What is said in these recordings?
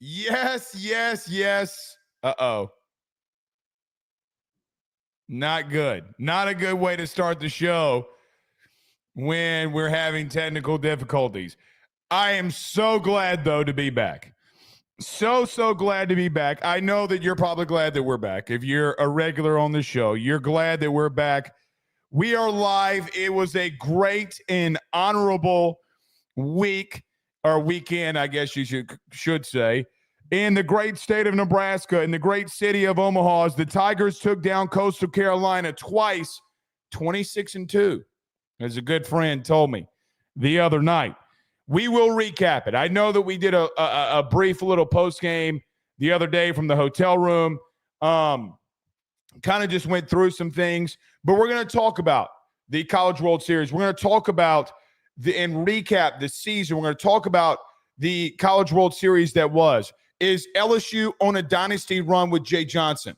Yes. Uh-oh. Not good. Not a good way to start the show when we're having technical difficulties. I am so glad, though, to be back. So glad to be back. I know that you're probably glad that we're back. If you're a regular on the show, you're glad that we're back. We are live. It was a great and honorable week, or weekend, I guess you should say, in the great state of Nebraska, in the great city of Omaha, as the Tigers took down Coastal Carolina twice, 26-2, as a good friend told me the other night. We will recap it. I know that we did a brief little post game the other day from the hotel room. Kind of just went through some things, but we're going to talk about the College World Series. We're going to talk about and recap the season. We're going to talk about the College World Series that was. Is LSU on a dynasty run with Jay Johnson?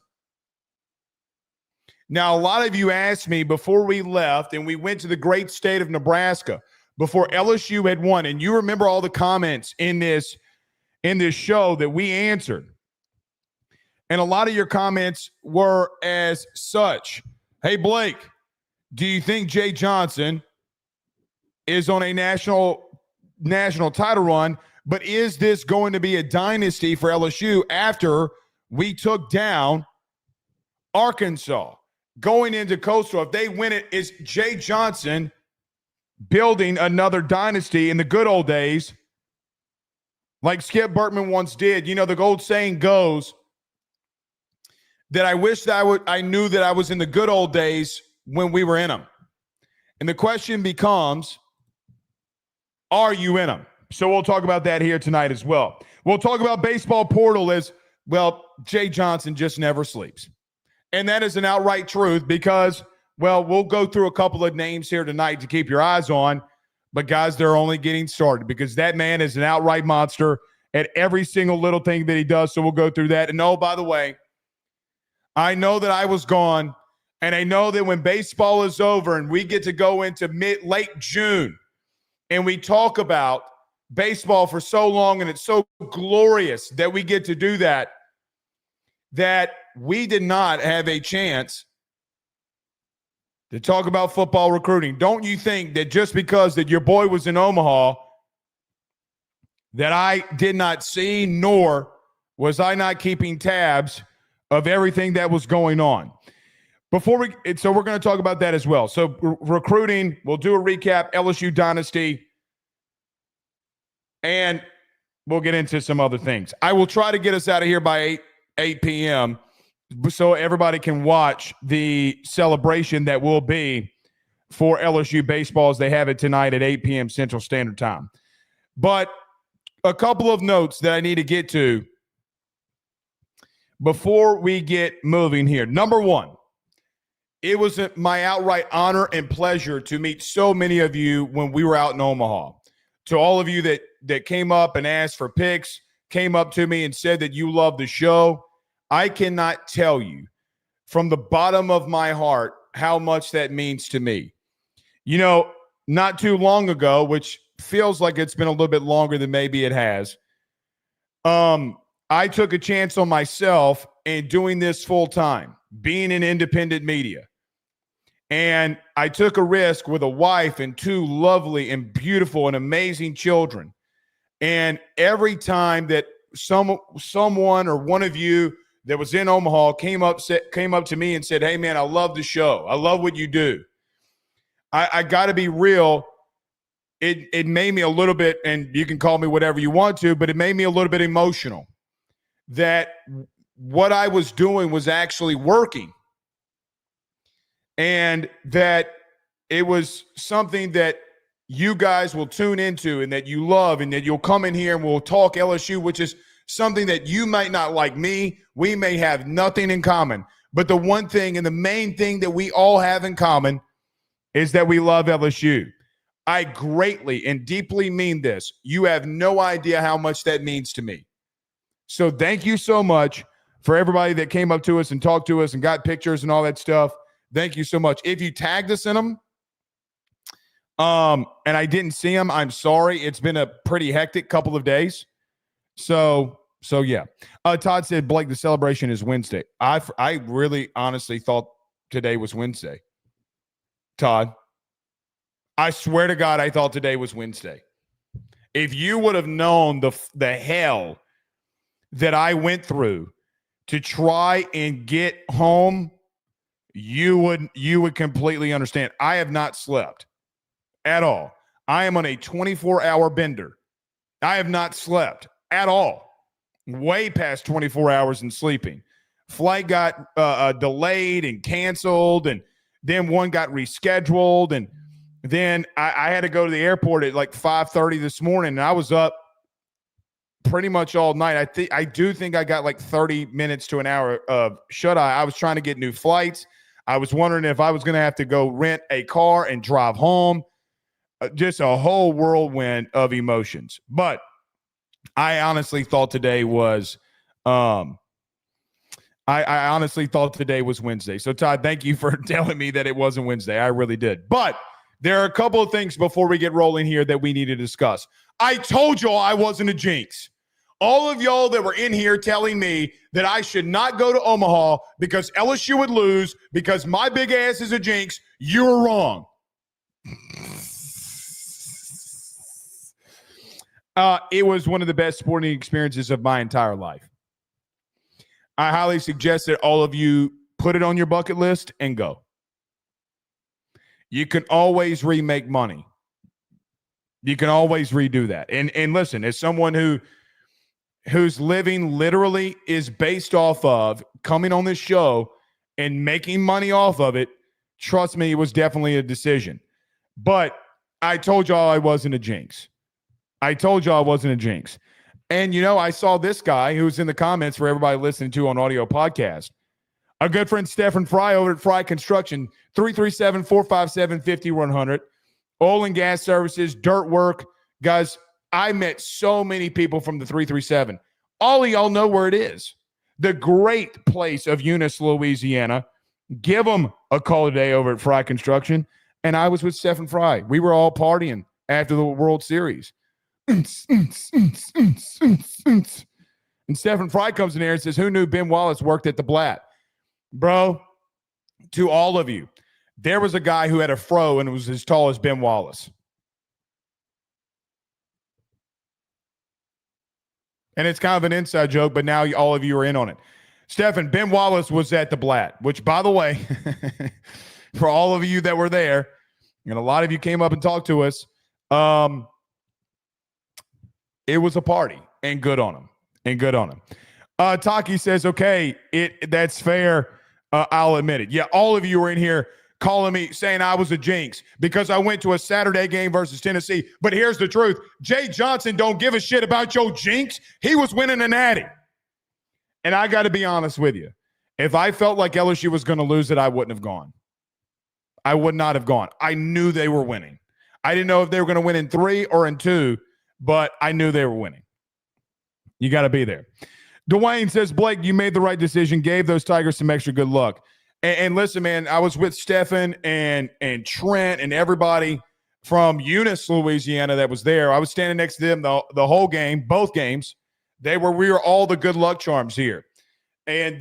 Now, a lot of you asked me before we left and we went to the great state of Nebraska before LSU had won, and you remember all the comments in this show that we answered. And a lot of your comments were as such. Hey, Blake, do you think Jay Johnson is on a national title run, but is this going to be a dynasty for LSU after we took down Arkansas? Going into Coastal, if they win it, is Jay Johnson building another dynasty in the good old days like Skip Bertman once did? You know, the old saying goes that I wish that I knew that I was in the good old days when we were in them. And the question becomes, are you in them? So we'll talk about that here tonight as well. We'll talk about baseball portal as, well, Jay Johnson just never sleeps. And that is an outright truth because, well, we'll go through a couple of names here tonight to keep your eyes on. But, guys, they're only getting started because that man is an outright monster at every single little thing that he does. So we'll go through that. And, oh, by the way, I know that I was gone, and I know that when baseball is over and we get to go into late June and we talk about baseball for so long and it's so glorious that we get to do that we did not have a chance to talk about football recruiting. Don't you think that just because that your boy was in Omaha that I did not see, nor was I not keeping tabs of everything that was going on? So we're going to talk about that as well. So recruiting, we'll do a recap, LSU Dynasty, and we'll get into some other things. I will try to get us out of here by 8 p.m. so everybody can watch the celebration that will be for LSU baseball as they have it tonight at 8 p.m. Central Standard Time. But a couple of notes that I need to get to before we get moving here. Number one, it was my outright honor and pleasure to meet so many of you when we were out in Omaha. To all of you that came up and asked for pics, came up to me and said that you love the show, I cannot tell you from the bottom of my heart how much that means to me. You know, not too long ago, which feels like it's been a little bit longer than maybe it has, I took a chance on myself and doing this full time, being in independent media. And I took a risk with a wife and two lovely and beautiful and amazing children. And every time that someone or one of you that was in Omaha came up to me and said, hey, man, I love the show. I love what you do. I got to be real. It made me a little bit, and you can call me whatever you want to, but it made me a little bit emotional that what I was doing was actually working and that it was something that you guys will tune into and that you love and that you'll come in here and we'll talk LSU, which is something that you might not like me. We may have nothing in common. But the one thing and the main thing that we all have in common is that we love LSU. I greatly and deeply mean this. You have no idea how much that means to me. So thank you so much for everybody that came up to us and talked to us and got pictures and all that stuff. Thank you so much. If you tagged us in them, and I didn't see them, I'm sorry. It's been a pretty hectic couple of days. So So yeah. Todd said, Blake, the celebration is Wednesday. I really honestly thought today was Wednesday. Todd, I swear to God, I thought today was Wednesday. If you would have known the hell that I went through to try and get home, you would completely understand. I have not slept at all. I am on a 24-hour bender. I have not slept at all. Way past 24 hours in sleeping. Flight got delayed and canceled, and then one got rescheduled, and then I had to go to the airport at like 5:30 this morning, and I was up pretty much all night. I do think I got like 30 minutes to an hour of shut-eye. I was trying to get new flights. I was wondering if I was going to have to go rent a car and drive home. Just a whole whirlwind of emotions. But I honestly thought today was I honestly thought today was Wednesday. So, Todd, thank you for telling me that it wasn't Wednesday. I really did. But there are a couple of things before we get rolling here that we need to discuss. I told y'all I wasn't a jinx. All of y'all that were in here telling me that I should not go to Omaha because LSU would lose because my big ass is a jinx, you're wrong. It was one of the best sporting experiences of my entire life. I highly suggest that all of you put it on your bucket list and go. You can always remake money. You can always redo that. And listen, as someone whose living literally is based off of coming on this show and making money off of it, trust me, it was definitely a decision. But I told y'all I wasn't a jinx. And, I saw this guy who's in the comments for everybody listening to on audio podcast. Our good friend Stephen Fry over at Fry Construction, 337-457-5100. Oil and gas services, dirt work. Guys, I met so many people from the 337. All of y'all know where it is. The great place of Eunice, Louisiana. Give them a call today over at Fry Construction. And I was with Stephen Fry. We were all partying after the World Series. And Stephen Fry comes in here and says, who knew Ben Wallace worked at the Blatt? Bro, to all of you, there was a guy who had a fro and was as tall as Ben Wallace. And it's kind of an inside joke, but now all of you are in on it. Stephen, Ben Wallace was at the Blatt, which, by the way, for all of you that were there, and a lot of you came up and talked to us, it was a party, and good on him. Taki says, okay, that's fair. I'll admit it. Yeah, all of you were in here calling me, saying I was a jinx because I went to a Saturday game versus Tennessee. But here's the truth. Jay Johnson don't give a shit about your jinx. He was winning a natty. And I got to be honest with you. If I felt like LSU was going to lose it, I wouldn't have gone. I would not have gone. I knew they were winning. I didn't know if they were going to win in 3 or in 2. But I knew they were winning. You got to be there. Dwayne says, Blake, you made the right decision, gave those Tigers some extra good luck. And listen, man, I was with Stefan and Trent and everybody from Eunice, Louisiana that was there. I was standing next to them the whole game, both games. We were all the good luck charms here. And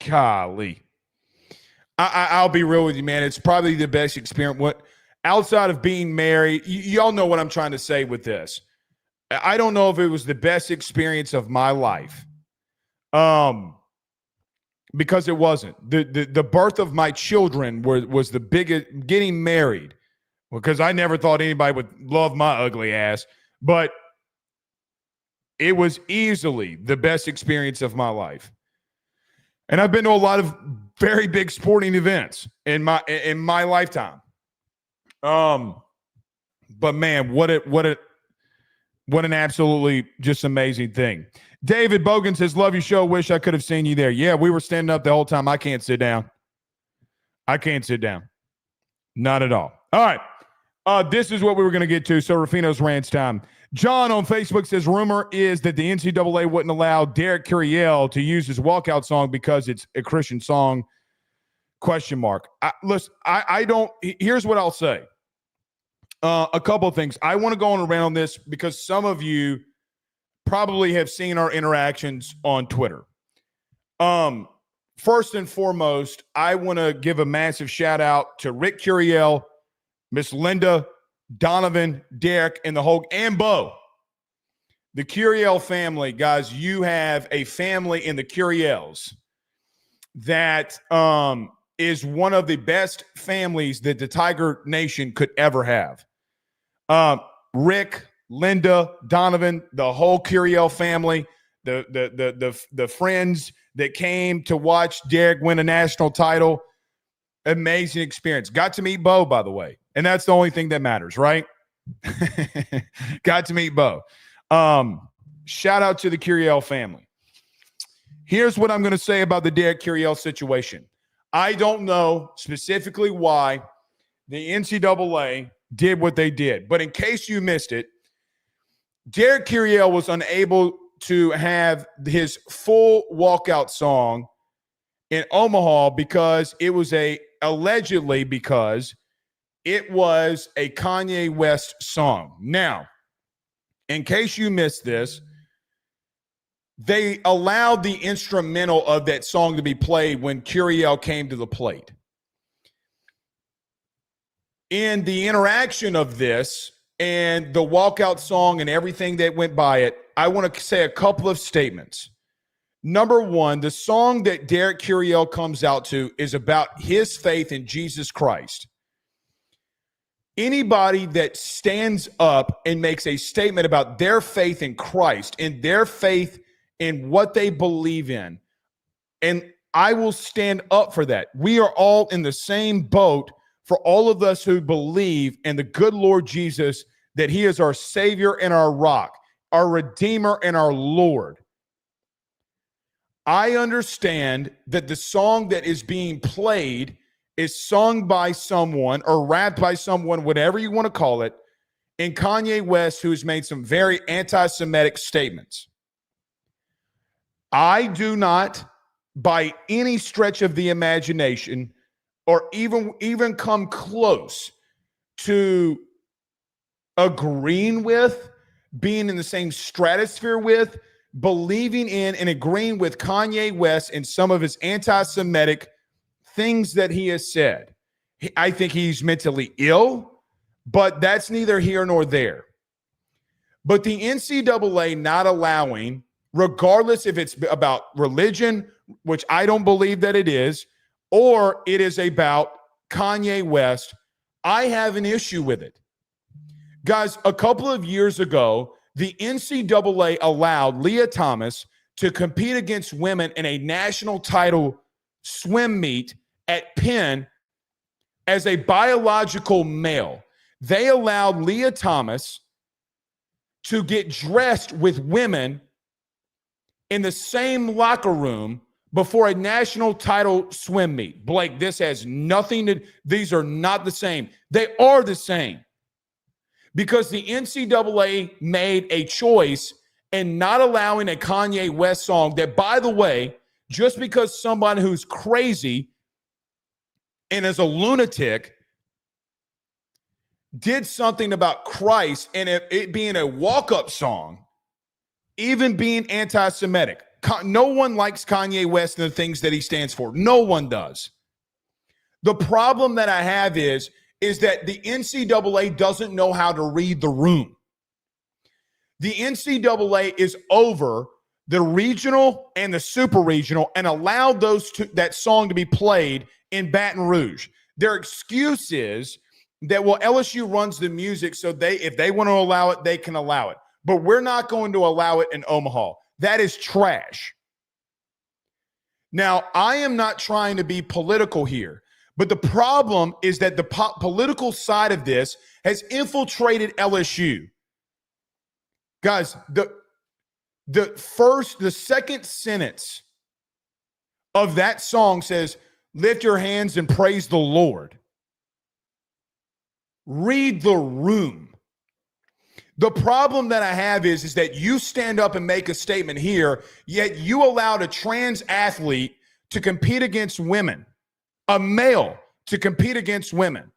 golly. I'll be real with you, man. It's probably the best experience. Outside of being married, y'all know what I'm trying to say with this. I don't know if it was the best experience of my life. Because it wasn't. The birth of my children was the biggest. Getting married, because I never thought anybody would love my ugly ass, but it was easily the best experience of my life. And I've been to a lot of very big sporting events in my lifetime. But man, what an absolutely just amazing thing. David Bogan says, love your show. Wish I could have seen you there. Yeah, we were standing up the whole time. I can't sit down. Not at all. All right. This is what we were going to get to. So Rufino's rants time. John on Facebook says, rumor is that the NCAA wouldn't allow Derek Curiel to use his walkout song because it's a Christian song. Question mark. Listen, I don't. Here's what I'll say. A couple of things. I want to go on a rant on this because some of you probably have seen our interactions on Twitter. First and foremost, I want to give a massive shout out to Rick Curiel, Miss Linda, Donovan, Derek, and the whole, and Bo. The Curiel family, guys, you have a family in the Curiels that is one of the best families that the Tiger Nation could ever have. Rick, Linda, Donovan, the whole Curiel family, the friends that came to watch Derek win a national title. Amazing experience. Got to meet Bo, by the way. And that's the only thing that matters, right? Got to meet Bo. Shout out to the Curiel family. Here's what I'm going to say about the Derek Curiel situation. I don't know specifically why the NCAA did what they did. But in case you missed it, Derek Curiel was unable to have his full walkout song in Omaha because it was allegedly because it was a Kanye West song. Now, in case you missed this, they allowed the instrumental of that song to be played when Curiel came to the plate. In the interaction of this and the walkout song and everything that went by it, I want to say a couple of statements. Number one, the song that Derek Curiel comes out to is about his faith in Jesus Christ. Anybody that stands up and makes a statement about their faith in Christ and their faith in what they believe in, and I will stand up for that. We are all in the same boat for all of us who believe in the good Lord Jesus, that he is our Savior and our rock, our Redeemer and our Lord. I understand that the song that is being played is sung by someone or rapped by someone, whatever you want to call it, in Kanye West, who has made some very anti-Semitic statements. I do not, by any stretch of the imagination, or even come close to agreeing with, being in the same stratosphere with, believing in and agreeing with Kanye West and some of his anti-Semitic things that he has said. I think he's mentally ill, but that's neither here nor there. But the NCAA not allowing, regardless if it's about religion, which I don't believe that it is, or it is about Kanye West, I have an issue with it. Guys, a couple of years ago, the NCAA allowed Leah Thomas to compete against women in a national title swim meet at Penn as a biological male. They allowed Leah Thomas to get dressed with women in the same locker room before a national title swim meet. Blake, this has nothing to, these are not the same. They are the same. Because the NCAA made a choice in not allowing a Kanye West song that, by the way, just because somebody who's crazy and is a lunatic did something about Christ and it being a walk-up song, even being anti-Semitic. No one likes Kanye West and the things that he stands for. No one does. The problem that I have is that the NCAA doesn't know how to read the room. The NCAA is over the regional and the super regional and allowed that song to be played in Baton Rouge. Their excuse is that, well, LSU runs the music, so if they want to allow it, they can allow it. But we're not going to allow it in Omaha. That is trash. Now, I am not trying to be political here, but the problem is that the political side of this has infiltrated LSU. Guys, the second sentence of that song says, "Lift your hands and praise the Lord." Read the room. The problem that I have is that you stand up and make a statement here, yet you allowed a trans athlete to compete against women a male to compete against women.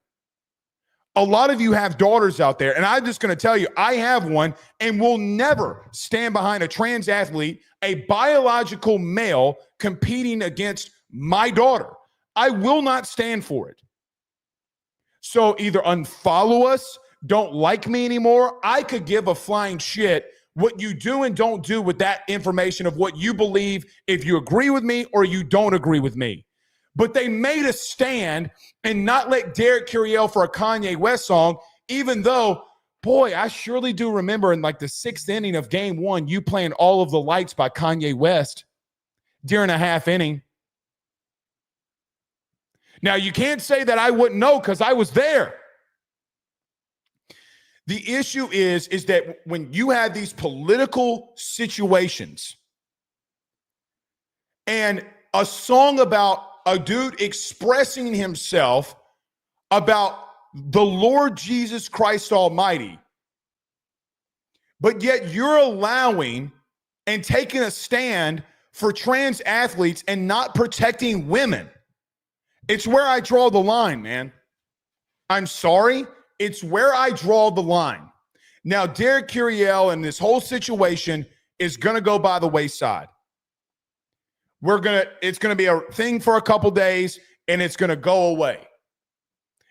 A lot of you have daughters out there, and I'm just going to tell you, I have one and will never stand behind a trans athlete, a biological male competing against my daughter. I will not stand for it. So either unfollow us, don't like me anymore. I could give a flying shit what you do and don't do with that information of what you believe, if you agree with me or you don't agree with me. But they made a stand and not let Derek Curiel for a Kanye West song, even though, boy, I surely do remember in like the 6th inning of game 1, you playing All of the Lights by Kanye West during a half inning. Now, you can't say that I wouldn't know because I was there. The issue is that when you have these political situations and a song about a dude expressing himself about the Lord Jesus Christ Almighty, but yet you're allowing and taking a stand for trans athletes and not protecting women. It's where I draw the line, man. I'm sorry. It's where I draw the line. Now, Derek Curiel and this whole situation is going to go by the wayside. It's going to be a thing for a couple days, and it's going to go away.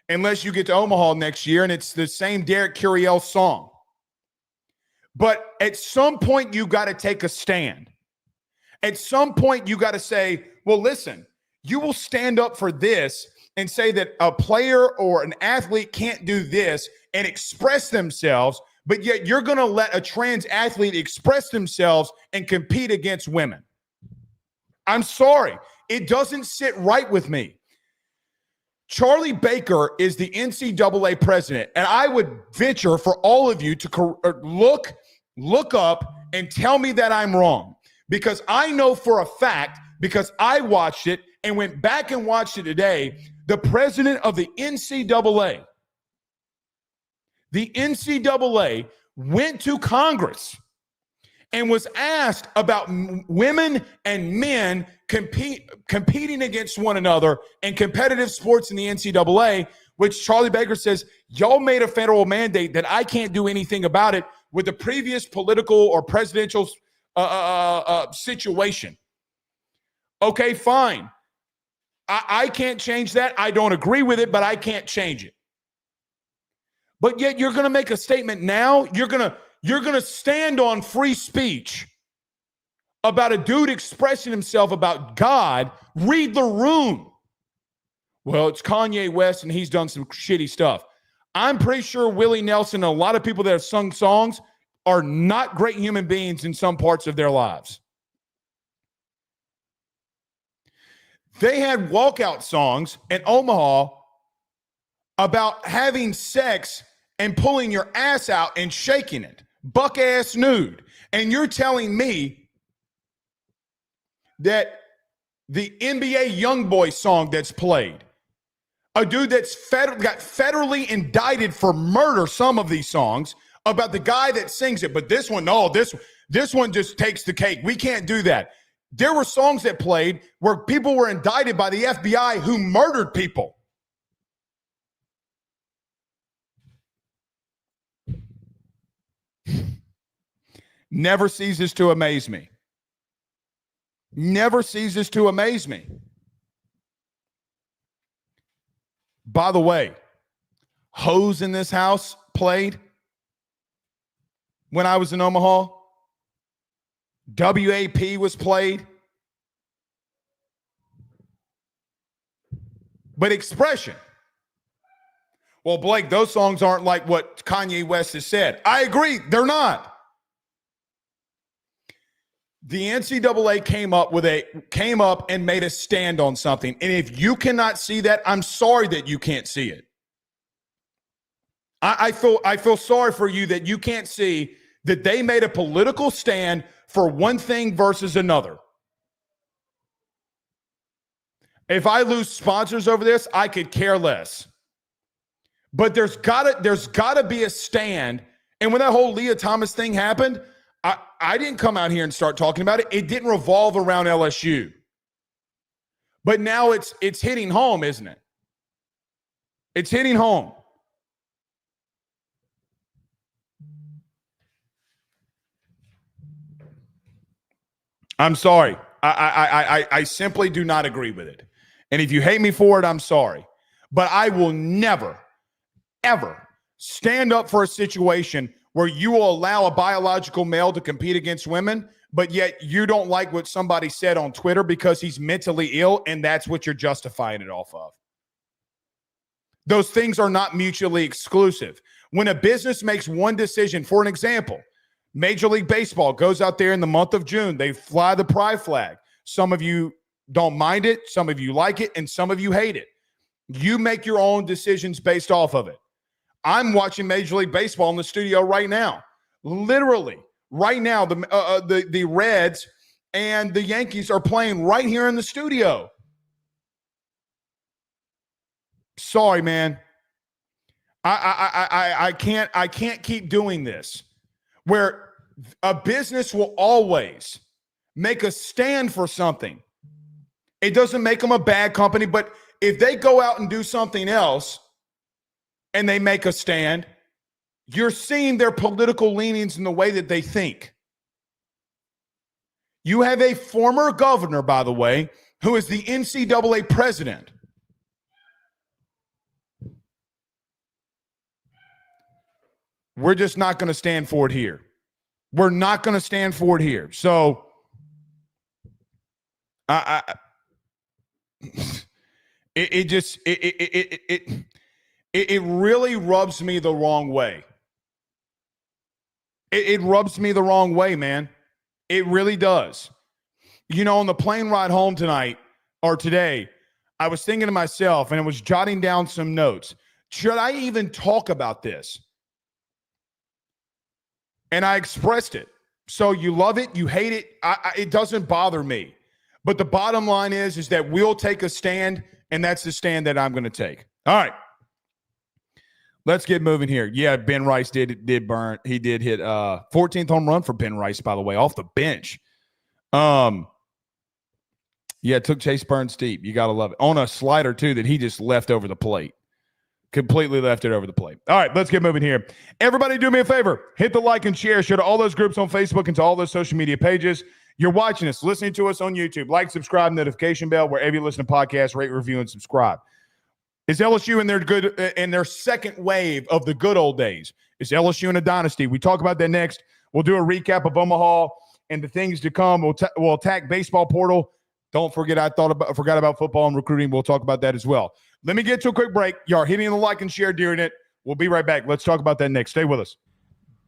Unless you get to Omaha next year, and it's the same Derek Curiel song. But at some point, you got to take a stand. At some point, you got to say, well, listen, you will stand up for this and say that a player or an athlete can't do this and express themselves, but yet you're going to let a trans athlete express themselves and compete against women. I'm sorry. It doesn't sit right with me. Charlie Baker is the NCAA president, and I would venture for all of you to look up and tell me that I'm wrong, because I know for a fact, because I watched it and went back and watched it today, the president of the NCAA went to Congress and was asked about women and men competing against one another in competitive sports in the NCAA, which Charlie Baker says, y'all made a federal mandate that I can't do anything about it with the previous political or presidential situation. Okay, fine. I can't change that. I don't agree with it, but I can't change it. But yet you're going to make a statement now. You're going to stand on free speech about a dude expressing himself about God. Read the room. Well, it's Kanye West, and he's done some shitty stuff. I'm pretty sure Willie Nelson and a lot of people that have sung songs are not great human beings in some parts of their lives. They had walkout songs in Omaha about having sex and pulling your ass out and shaking it, buck ass nude. And you're telling me that the NBA YoungBoy song that's played, a dude that's got federally indicted for murder, some of these songs, about the guy that sings it. But this one, no, this one just takes the cake. We can't do that. There were songs that played where people were indicted by the FBI who murdered people. Never ceases to amaze me. Never ceases to amaze me. By the way, Hose in This House played when I was in Omaha. WAP was played. But Expression. Well, Blake, those songs aren't like what Kanye West has said. I agree, they're not. The NCAA came up and made a stand on something. And if you cannot see that, I'm sorry that you can't see it. I feel sorry for you that you can't see that they made a political stand for one thing versus another. If I lose sponsors over this, I could care less. But there's gotta be a stand. And when that whole Leah Thomas thing happened, I didn't come out here and start talking about it. It didn't revolve around LSU. But now it's hitting home, isn't it? It's hitting home. I'm sorry. I simply do not agree with it. And if you hate me for it, I'm sorry. But I will never, ever stand up for a situation where you will allow a biological male to compete against women, but yet you don't like what somebody said on Twitter because he's mentally ill, and that's what you're justifying it off of. Those things are not mutually exclusive. When a business makes one decision, for an example, Major League Baseball goes out there in the month of June. They fly the pride flag. Some of you don't mind it. Some of you like it. And some of you hate it. You make your own decisions based off of it. I'm watching Major League Baseball in the studio right now. Literally, right now, the Reds and the Yankees are playing right here in the studio. Sorry, man. I can't keep doing this. Where a business will always make a stand for something. It doesn't make them a bad company, but if they go out and do something else and they make a stand, you're seeing their political leanings in the way that they think. You have a former governor, by the way, who is the NCAA president. We're just not going to stand for it here. We're not going to stand for it here. So, it really rubs me the wrong way. It rubs me the wrong way, man. It really does. You know, on the plane ride home tonight or today, I was thinking to myself, and I was jotting down some notes. Should I even talk about this? And I expressed it. So you love it, you hate it. It doesn't bother me. But the bottom line is that we'll take a stand, and that's the stand that I'm going to take. All right. Let's get moving here. Yeah, Ben Rice did burn. He did hit 14th home run for Ben Rice, by the way, off the bench. Yeah, it took Chase Burns deep. You got to love it. On a slider, too, that he just left over the plate. Completely left it over the plate. All right, let's get moving here. Everybody do me a favor. Hit the like and share. Share to all those groups on Facebook and to all those social media pages. You're watching us, listening to us on YouTube. Like, subscribe, notification bell, wherever you listen to podcasts, rate, review, and subscribe. Is LSU in their second wave of the good old days? Is LSU in a dynasty? We talk about that next. We'll do a recap of Omaha and the things to come. We'll attack baseball portal. Don't forget, I forgot about football and recruiting. We'll talk about that as well. Let me get to a quick break. Y'all hitting the like and share during it. We'll be right back. Let's talk about that next. Stay with us.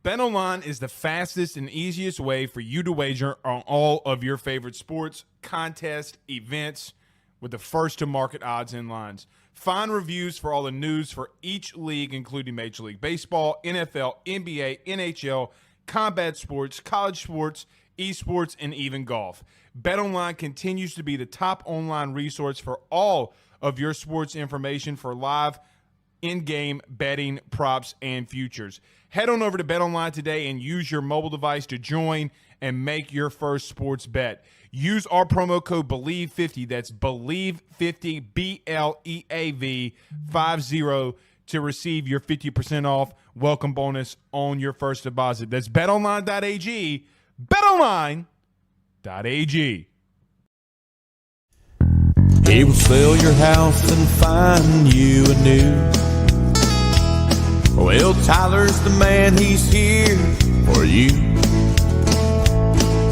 BetOnline is the fastest and easiest way for you to wager on all of your favorite sports, contests, events with the first-to-market odds and lines. Find reviews for all the news for each league, including Major League Baseball, NFL, NBA, NHL, combat sports, college sports, esports, and even golf. BetOnline continues to be the top online resource for all of your sports information for live in-game betting, props, and futures. Head on over to BetOnline today and use your mobile device to join and make your first sports bet. Use our promo code BELIEVE50, that's BELIEVE50, BLEAV 50, to receive your 50% off welcome bonus on your first deposit. That's betonline.ag, betonline.ag. He will sell your house and find you a new. Well, Tyler's the man, he's here for you.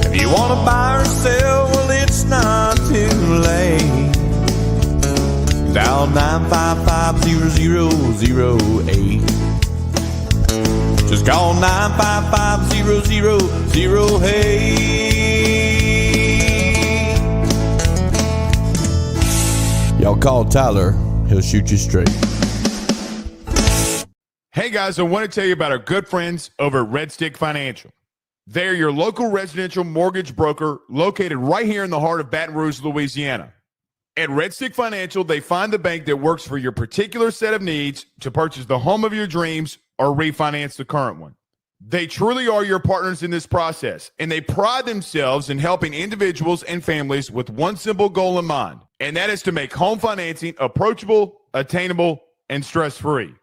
If you want to buy or sell, well, it's not too late. Dial 955-0008. Just call 955-0008. Y'all call Tyler, he'll shoot you straight. Hey guys, I want to tell you about our good friends over at Red Stick Financial. They're your local residential mortgage broker located right here in the heart of Baton Rouge, Louisiana. At Red Stick Financial, they find the bank that works for your particular set of needs to purchase the home of your dreams or refinance the current one. They truly are your partners in this process, and they pride themselves in helping individuals and families with one simple goal in mind: and that is to make home financing approachable, attainable, and stress-free.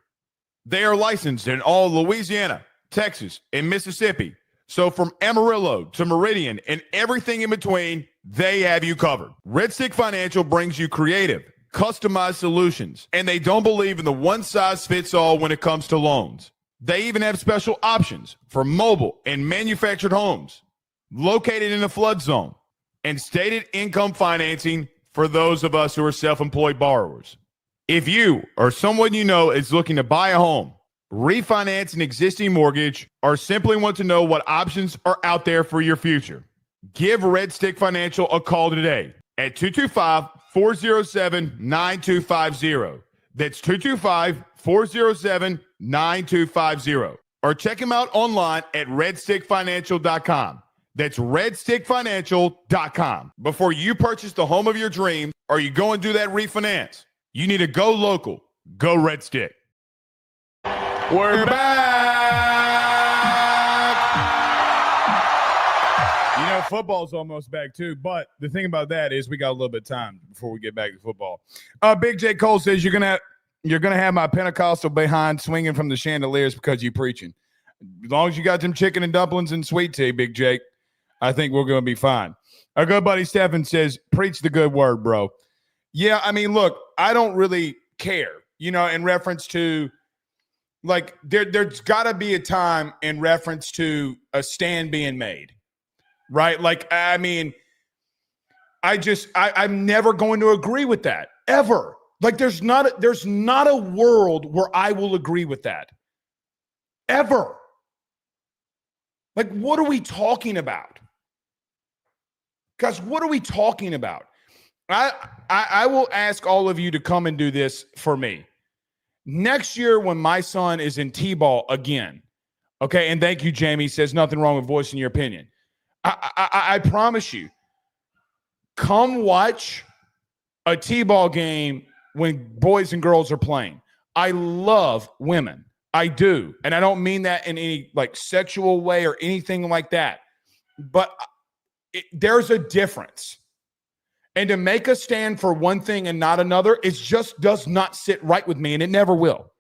They are licensed in all Louisiana, Texas, and Mississippi. So from Amarillo to Meridian and everything in between, they have you covered. Red Stick Financial brings you creative, customized solutions, and they don't believe in the one-size-fits-all when it comes to loans. They even have special options for mobile and manufactured homes located in a flood zone and stated income financing for those of us who are self-employed borrowers. If you or someone you know is looking to buy a home, refinance an existing mortgage, or simply want to know what options are out there for your future, give Red Stick Financial a call today at 225-407-9250. That's 225-407-9250. Or check them out online at redstickfinancial.com. That's redstickfinancial.com. Before you purchase the home of your dreams or you go and do that refinance, you need to go local. Go Red Stick. We're back. You know, football's almost back too, but the thing about that is we got a little bit of time before we get back to football. Big J. Cole says you're gonna have my Pentecostal behind swinging from the chandeliers because you're preaching. As long as you got them chicken and dumplings and sweet tea, Big Jake, I think we're gonna be fine. Our good buddy Stephen says, preach the good word, bro. Yeah, I mean, look, I don't really care, in reference to, like, there's got to be a time in reference to a stand being made, right? Like, I mean, I'm never going to agree with that, ever. Like, there's not a world where I will agree with that, ever. Like, what are we talking about? Guys, what are we talking about? I will ask all of you to come and do this for me. Next year when my son is in T-ball again, okay, and thank you, Jamie, says nothing wrong with voicing your opinion. I promise you, come watch a T-ball game when boys and girls are playing. I love women. I do. And I don't mean that in any, like, sexual way or anything like that. But there's a difference. And to make a stand for one thing and not another, it just does not sit right with me, and it never will.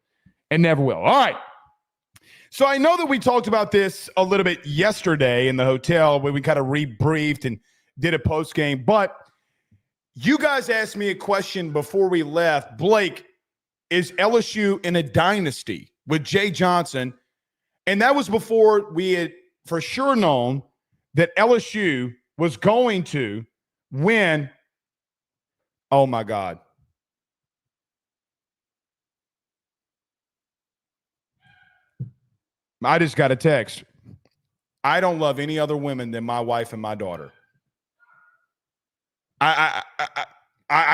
It never will. All right. So I know that we talked about this a little bit yesterday in the hotel where we kind of rebriefed and did a post game, but you guys asked me a question before we left. Blake, is LSU in a dynasty with Jay Johnson? And that was before we had for sure known that LSU was going to win. Oh, my God. I just got a text. I don't love any other women than my wife and my daughter. I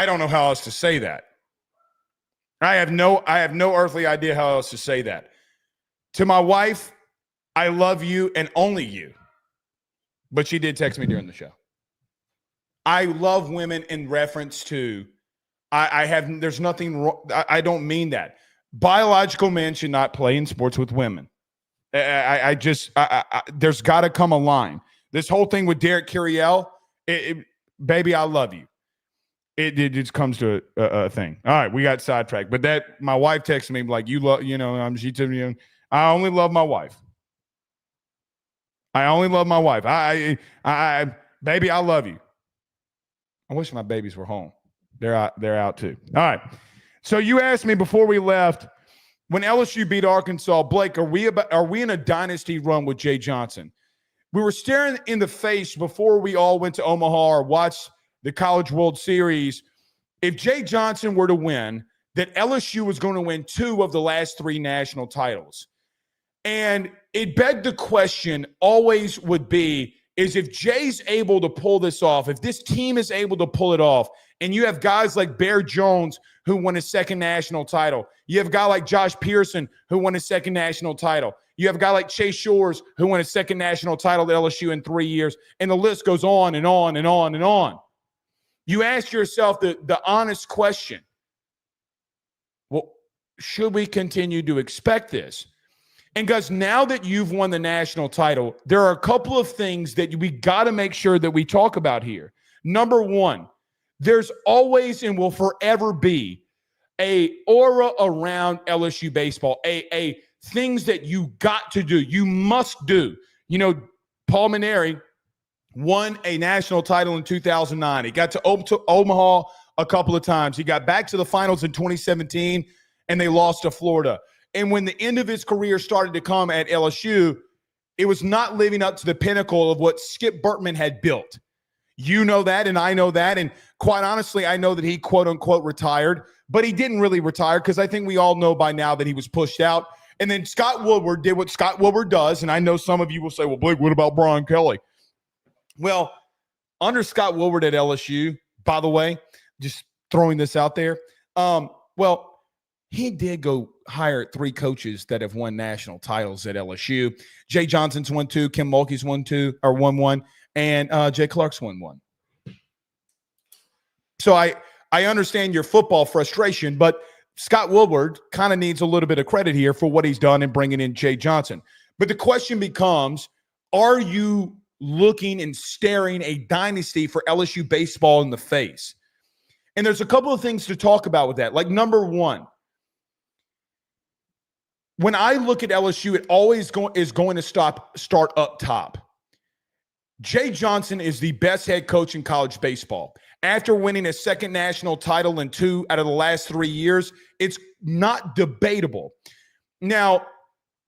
don't know how else to say that. I have no earthly idea how else to say that. To my wife, I love you and only you. But she did text me during the show. I love women in reference to, there's nothing wrong. I don't mean that. Biological men should not play in sports with women. There's got to come a line. This whole thing with Derek Carriel, baby, I love you. It just comes to a thing. All right, we got sidetracked. But that, my wife texted me like, you love, she told me, I only love my wife. I only love my wife. Baby, I love you. I wish my babies were home. They're out too. All right. So you asked me before we left, when LSU beat Arkansas, Blake, are we in a dynasty run with Jay Johnson? We were staring in the face before we all went to Omaha or watched the College World Series. If Jay Johnson were to win, that LSU was going to win 2 of the last 3 national titles. And it begged the question, always would be, is if Jay's able to pull this off, if this team is able to pull it off, and you have guys like Bear Jones who won his 2nd national title, you have a guy like Josh Pearson who won his 2nd national title, you have a guy like Chase Shores who won his 2nd national title at LSU in 3 years, and the list goes on and on and on and on. You ask yourself the honest question, well, should we continue to expect this? And guys, now that you've won the national title, there are a couple of things that we got to make sure that we talk about here. Number one, there's always and will forever be a aura around LSU baseball, a things that you got to do, you must do. You know, Paul Maneri won a national title in 2009. He got to Omaha a couple of times. He got back to the finals in 2017, and they lost to Florida. And when the end of his career started to come at LSU, it was not living up to the pinnacle of what Skip Bertman had built. You know that, and I know that. And quite honestly, I know that he, quote unquote, retired, but he didn't really retire because I think we all know by now that he was pushed out. And then Scott Woodward did what Scott Woodward does. And I know some of you will say, well, Blake, what about Brian Kelly? Well, under Scott Woodward at LSU, by the way, just throwing this out there, well, he did go hire 3 coaches that have won national titles at LSU. Jay Johnson's won 2, Kim Mulkey's won 1, and Jay Clark's won 1. So I understand your football frustration, but Scott Woodward kind of needs a little bit of credit here for what he's done in bringing in Jay Johnson. But the question becomes, are you looking and staring a dynasty for LSU baseball in the face? And there's a couple of things to talk about with that. Like, number one, when I look at LSU, it always is going to start up top. Jay Johnson is the best head coach in college baseball. After winning a second national title in 2 out of the last 3 years, it's not debatable. Now,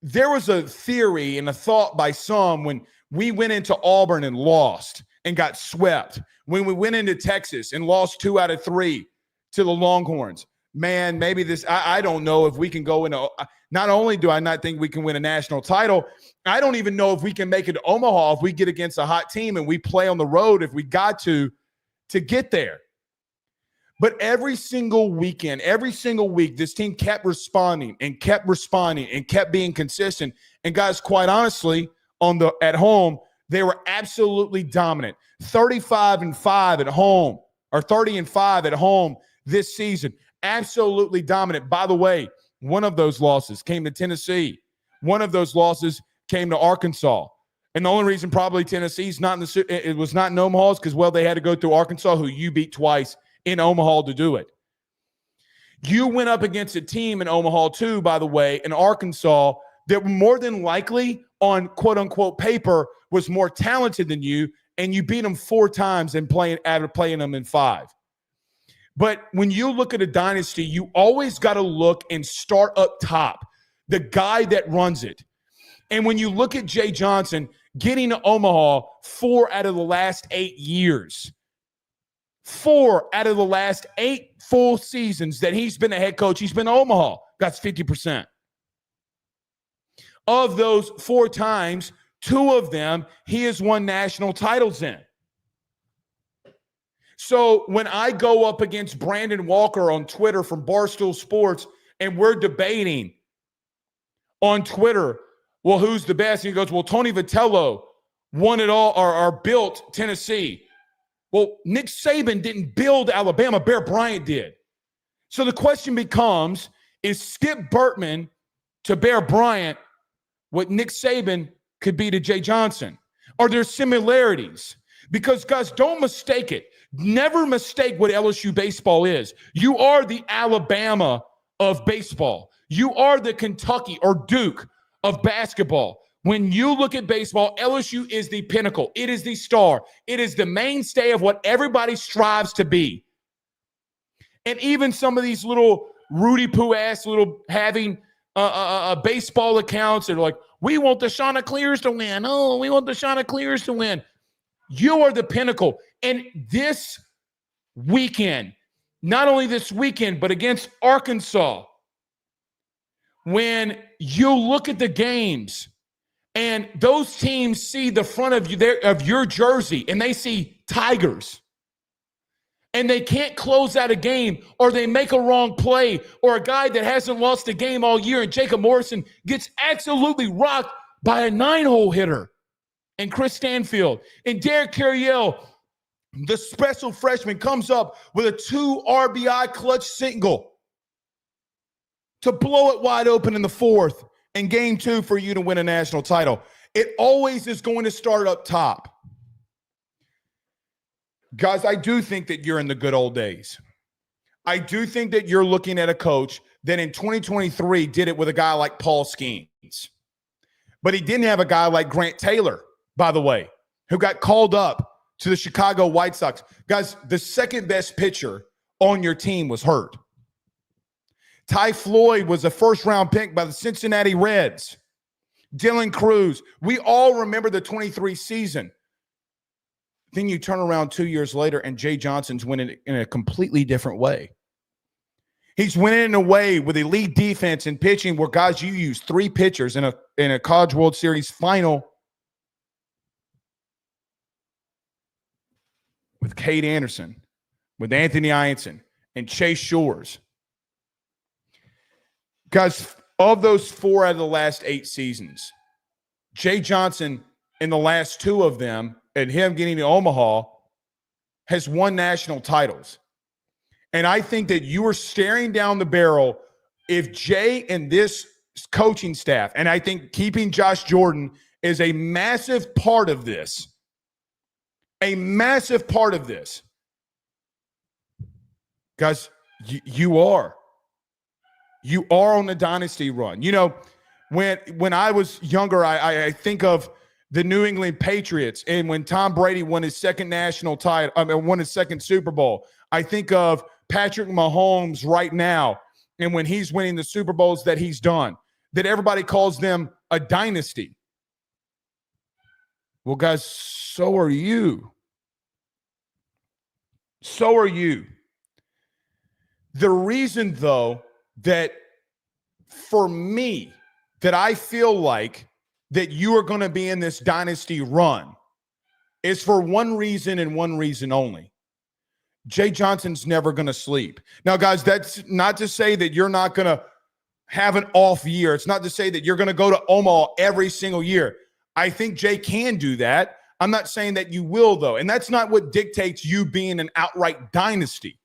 there was a theory and a thought by some when we went into Auburn and lost and got swept, when we went into Texas and lost 2 out of 3 to the Longhorns. Man, maybe this, I don't know if we can go into, not only do I not think we can win a national title, I don't even know if we can make it to Omaha if we get against a hot team and we play on the road if we got to get there. But every single weekend, every single week, this team kept responding and kept being consistent. And guys, quite honestly, at home, they were absolutely dominant. 35-5 at home, or 30-5 at home this season. Absolutely dominant. By the way, one of those losses came to Tennessee. One of those losses came to Arkansas. And the only reason probably Tennessee's not it was not in Omaha is because, well, they had to go through Arkansas, who you beat twice in Omaha to do it. You went up against a team in Omaha too, by the way, in Arkansas, that more than likely on quote-unquote paper was more talented than you, and you beat them 4 times and playing them in 5. But when you look at a dynasty, you always got to look and start up top, the guy that runs it. And when you look at Jay Johnson getting to Omaha 4 out of the last 8 years, 4 out of the last 8 full seasons that he's been a head coach, he's been to Omaha. That's 50%. Of those 4 times, 2 of them he has won national titles in. So when I go up against Brandon Walker on Twitter from Barstool Sports and we're debating on Twitter, well, who's the best? And he goes, well, Tony Vitello won it all or built Tennessee. Well, Nick Saban didn't build Alabama. Bear Bryant did. So the question becomes, is Skip Bertman to Bear Bryant what Nick Saban could be to Jay Johnson? Are there similarities? Because, guys, don't mistake it. Never mistake what LSU baseball is. You are the Alabama of baseball. You are the Kentucky or Duke of basketball. When you look at baseball, LSU is the pinnacle. It is the star. It is the mainstay of what everybody strives to be. And even some of these little Rudy Poo-ass little having baseball accounts that are like, we want the Chanticleers to win. Oh, we want the Chanticleers to win. You are the pinnacle. And this weekend, not only this weekend, but against Arkansas, when you look at the games and those teams see the front of you of your jersey and they see Tigers and they can't close out a game, or they make a wrong play, or a guy that hasn't lost a game all year and Jacob Morrison gets absolutely rocked by a 9-hole hitter and Chris Stanfield, and Derek Carriel, the special freshman, comes up with a 2 RBI clutch single to blow it wide open in the 4th and game 2 for you to win a national title. It always is going to start up top. Guys, I do think that you're in the good old days. I do think that you're looking at a coach that in 2023 did it with a guy like Paul Skeens. But he didn't have a guy like Grant Taylor, by the way, who got called up to the Chicago White Sox. Guys, the second best pitcher on your team was hurt. Ty Floyd was a first-round pick by the Cincinnati Reds. Dylan Cruz. We all remember the 23 season. Then you turn around 2 years later and Jay Johnson's winning in a completely different way. He's winning in a way with elite defense and pitching where, guys, you use 3 pitchers in a College World Series final with Cade Anderson, with Anthony Ianson, and Chase Shores. Guys, of those 4 out of the last 8 seasons, Jay Johnson in the last 2 of them, and him getting to Omaha, has won national titles. And I think that you are staring down the barrel if Jay and this coaching staff, and I think keeping Josh Jordan is a massive part of this. A massive part of this. Guys, you are. You are on the dynasty run. You know, when I was younger, I think of the New England Patriots, and when Tom Brady won his second national title, won his second Super Bowl, I think of Patrick Mahomes right now, and when he's winning the Super Bowls that he's done, that everybody calls them a dynasty. Well, guys, so are you. So are you. The reason, though, that for me, that I feel like that you are going to be in this dynasty run is for one reason and one reason only. Jay Johnson's never going to sleep. Now, guys, that's not to say that you're not going to have an off year. It's not to say that you're going to go to Omaha every single year. I think Jay can do that. I'm not saying that you will, though. And that's not what dictates you being an outright dynasty.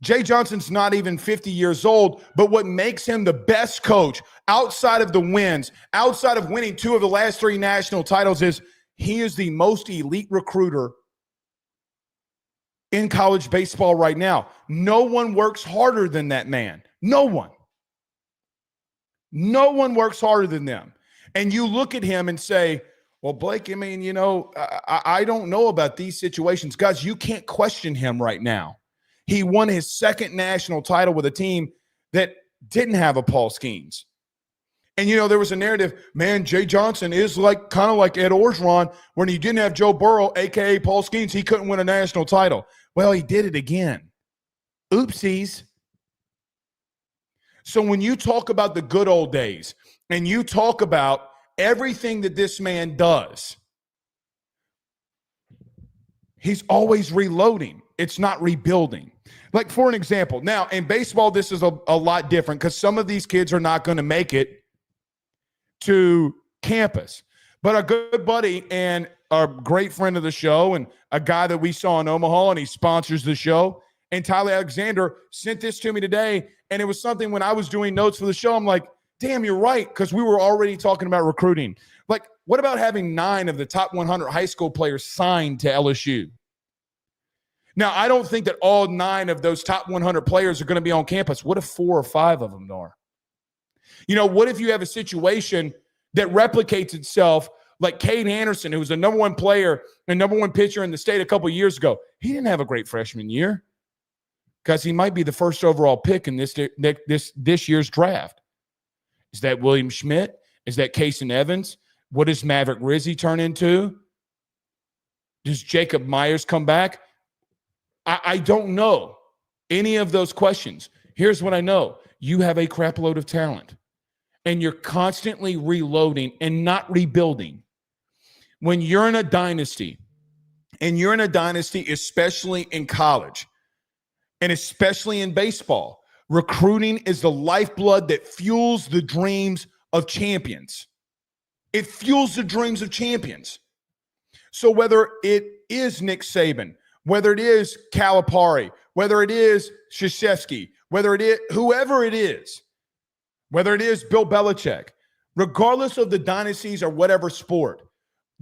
Jay Johnson's not even 50 years old, but what makes him the best coach outside of the wins, outside of winning 2 of the last 3 national titles, is he is the most elite recruiter in college baseball right now. No one works harder than that man. No one. No one works harder than them. And you look at him and say, well, Blake, I mean, you know, I don't know about these situations. Guys, you can't question him right now. He won his second national title with a team that didn't have a Paul Skeens. And, you know, there was a narrative, man, Jay Johnson is like kind of like Ed Orgeron when he didn't have Joe Burrow, a.k.a. Paul Skeens, he couldn't win a national title. Well, he did it again. Oopsies. So when you talk about the good old days and you talk about everything that this man does, he's always reloading. It's not rebuilding. Like, for an example, now in baseball, this is a lot different because some of these kids are not going to make it to campus. But a good buddy and a great friend of the show and a guy that we saw in Omaha, and he sponsors the show, and Tyler Alexander sent this to me today, and it was something when I was doing notes for the show, I'm like, damn, you're right, because we were already talking about recruiting. Like, what about having 9 of the top 100 high school players signed to LSU? Now, I don't think that all 9 of those top 100 players are going to be on campus. What if 4 or 5 of them are? You know, what if you have a situation that replicates itself like Cade Anderson, who was the number 1 player and number 1 pitcher in the state a couple of years ago? He didn't have a great freshman year because he might be the first overall pick in this year's draft. Is that William Schmidt? Is that Kason Evans? What does Maverick Rizzi turn into? Does Jacob Myers come back? I don't know any of those questions. Here's what I know. You have a crap load of talent, and you're constantly reloading and not rebuilding. When you're in a dynasty, and you're in a dynasty, especially in college, and especially in baseball, recruiting is the lifeblood that fuels the dreams of champions. It fuels the dreams of champions. So whether it is Nick Saban, whether it is Calipari, whether it is Krzyzewski, whether it is whoever it is, whether it is Bill Belichick, regardless of the dynasties or whatever sport,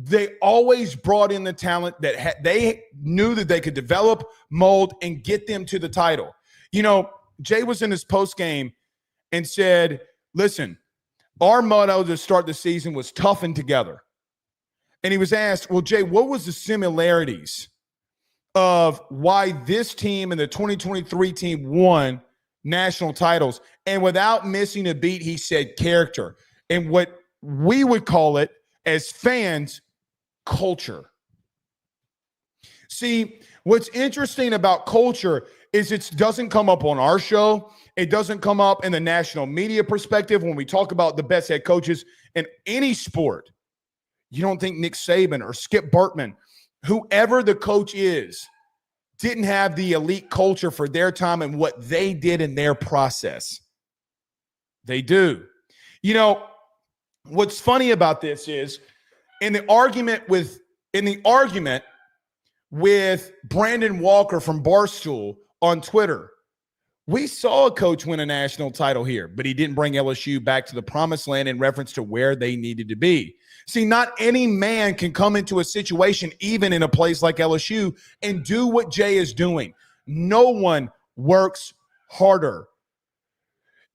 they always brought in the talent that they knew that they could develop, mold, and get them to the title. You know, Jay was in his post game and said, listen, our motto to start the season was toughen together. And he was asked, well, Jay, what was the similarities of why this team and the 2023 team won national titles? And without missing a beat, he said character. And what we would call it as fans, culture. See, what's interesting about culture is it doesn't come up on our show. It doesn't come up in the national media perspective when we talk about the best head coaches in any sport. You don't think Nick Saban or Skip Bartman, whoever the coach is, didn't have the elite culture for their time and what they did in their process. They do. You know, what's funny about this is in the argument with Brandon Walker from Barstool on Twitter, we saw a coach win a national title here, but he didn't bring LSU back to the promised land in reference to where they needed to be. See, not any man can come into a situation, even in a place like LSU, and do what Jay is doing. No one works harder.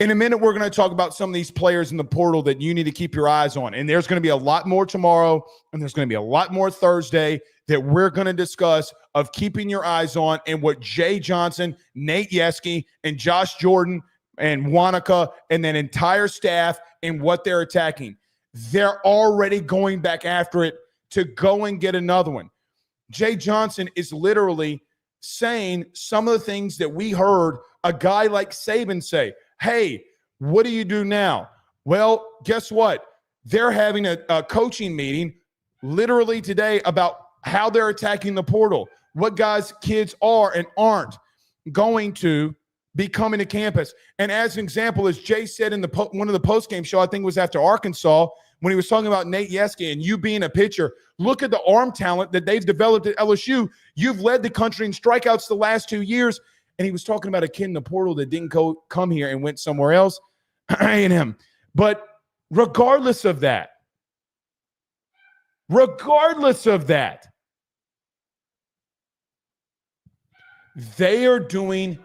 In a minute, we're going to talk about some of these players in the portal that you need to keep your eyes on. And there's going to be a lot more tomorrow, and there's going to be a lot more Thursday that we're going to discuss of keeping your eyes on and what Jay Johnson, Nate Yeske, and Josh Jordan and Wanaka and that entire staff and what they're attacking. They're already going back after it to go and get another one. Jay Johnson is literally saying some of the things that we heard a guy like Saban say. Hey, what do you do now? Well, guess what? They're having a coaching meeting literally today about how they're attacking the portal, what guys, kids are and aren't going to be coming to campus. And as an example, as Jay said in one of the post-game show, I think it was after Arkansas, when he was talking about Nate Yeske and you being a pitcher, look at the arm talent that they've developed at LSU. You've led the country in strikeouts the last 2 years. And he was talking about a kid in the portal that didn't come here and went somewhere else, A&M. But regardless of that, they are doing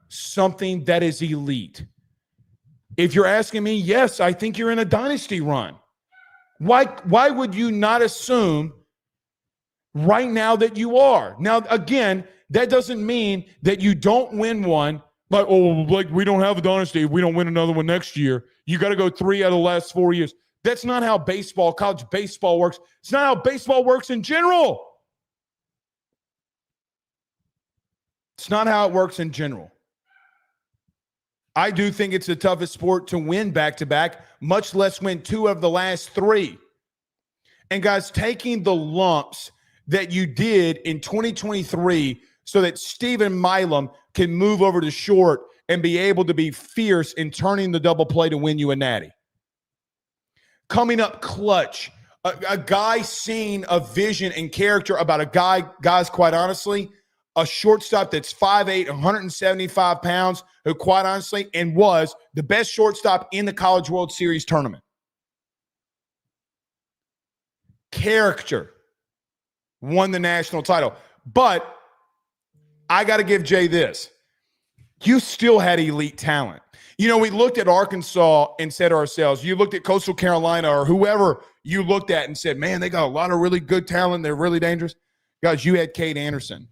something that is elite. If you're asking me, yes, I think you're in a dynasty run. Why would you not assume right now that you are? Now, again, that doesn't mean that you don't win one. Like we don't have a dynasty. If we don't win another one next year, you got to go 3 out of the last 4 years. That's not how college baseball works. It's not how baseball works in general. It's not how it works in general. I do think it's the toughest sport to win back-to-back, much less win 2 of the last 3. And guys, taking the lumps that you did in 2023 so that Stephen Milam can move over to short and be able to be fierce in turning the double play to win you a natty. Coming up clutch, a guy seeing a vision and character about guys, quite honestly, a shortstop that's 5'8", 175 pounds, who quite honestly and was the best shortstop in the College World Series tournament. Character won the national title. But I got to give Jay this. You still had elite talent. You know, we looked at Arkansas and said to ourselves, you looked at Coastal Carolina or whoever you looked at and said, man, they got a lot of really good talent. They're really dangerous. Guys, you had Cade Anderson.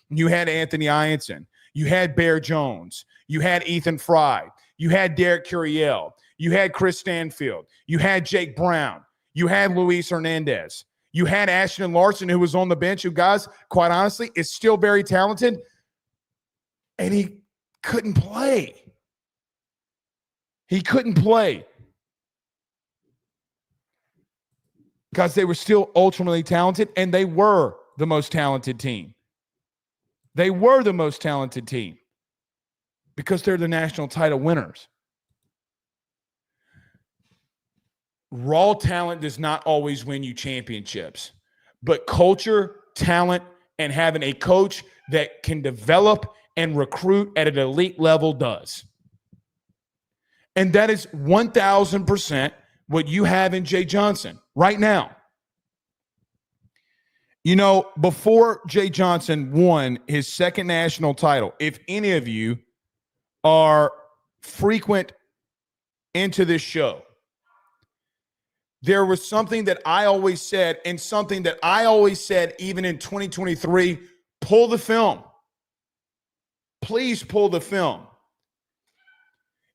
You had Anthony Ianson. You had Bear Jones. You had Ethan Fry. You had Derek Curiel. You had Chris Stanfield. You had Jake Brown. You had Luis Hernandez. You had Ashton Larson, who was on the bench, who, guys, quite honestly, is still very talented. And he couldn't play. He couldn't play. Because they were still ultimately talented, and they were the most talented team. They were the most talented team because they're the national title winners. Raw talent does not always win you championships, but culture, talent, and having a coach that can develop and recruit at an elite level does. And that is 1,000% what you have in Jay Johnson right now. You know, before Jay Johnson won his second national title, if any of you are frequent into this show, there was something that I always said, and something that I always said even in 2023, pull the film. Please pull the film.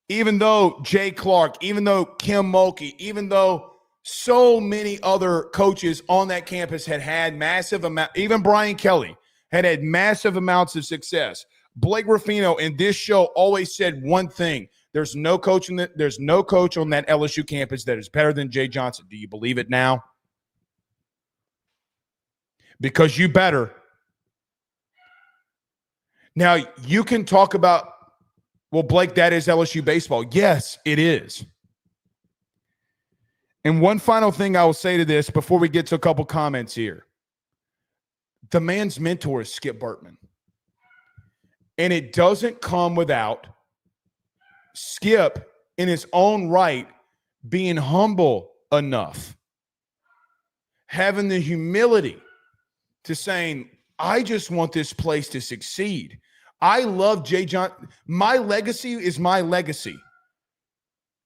Even though Jay Clark, even though Kim Mulkey, even though so many other coaches on that campus had massive amount, even Brian Kelly had massive amounts of success. Blake Ruffino in this show always said one thing: there's no coach on that LSU campus that is better than Jay Johnson. Do you believe it now? Because you better. Now you can talk about, well, Blake, that is LSU baseball. Yes, it is. And one final thing I will say to this before we get to a couple comments here. The man's mentor is Skip Bertman. And it doesn't come without Skip, in his own right, being humble enough, having the humility to saying, I just want this place to succeed. I love Jay Johnson. My legacy is my legacy.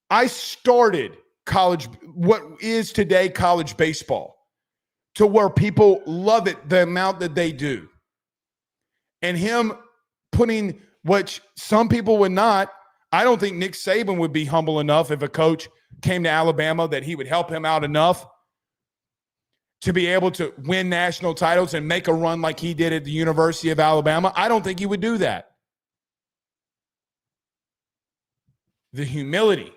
I started college, what is today college baseball, to where people love it the amount that they do. And him putting, which some people would not, I don't think Nick Saban would be humble enough if a coach came to Alabama that he would help him out enough to be able to win national titles and make a run like he did at the University of Alabama. I don't think he would do that. The humility.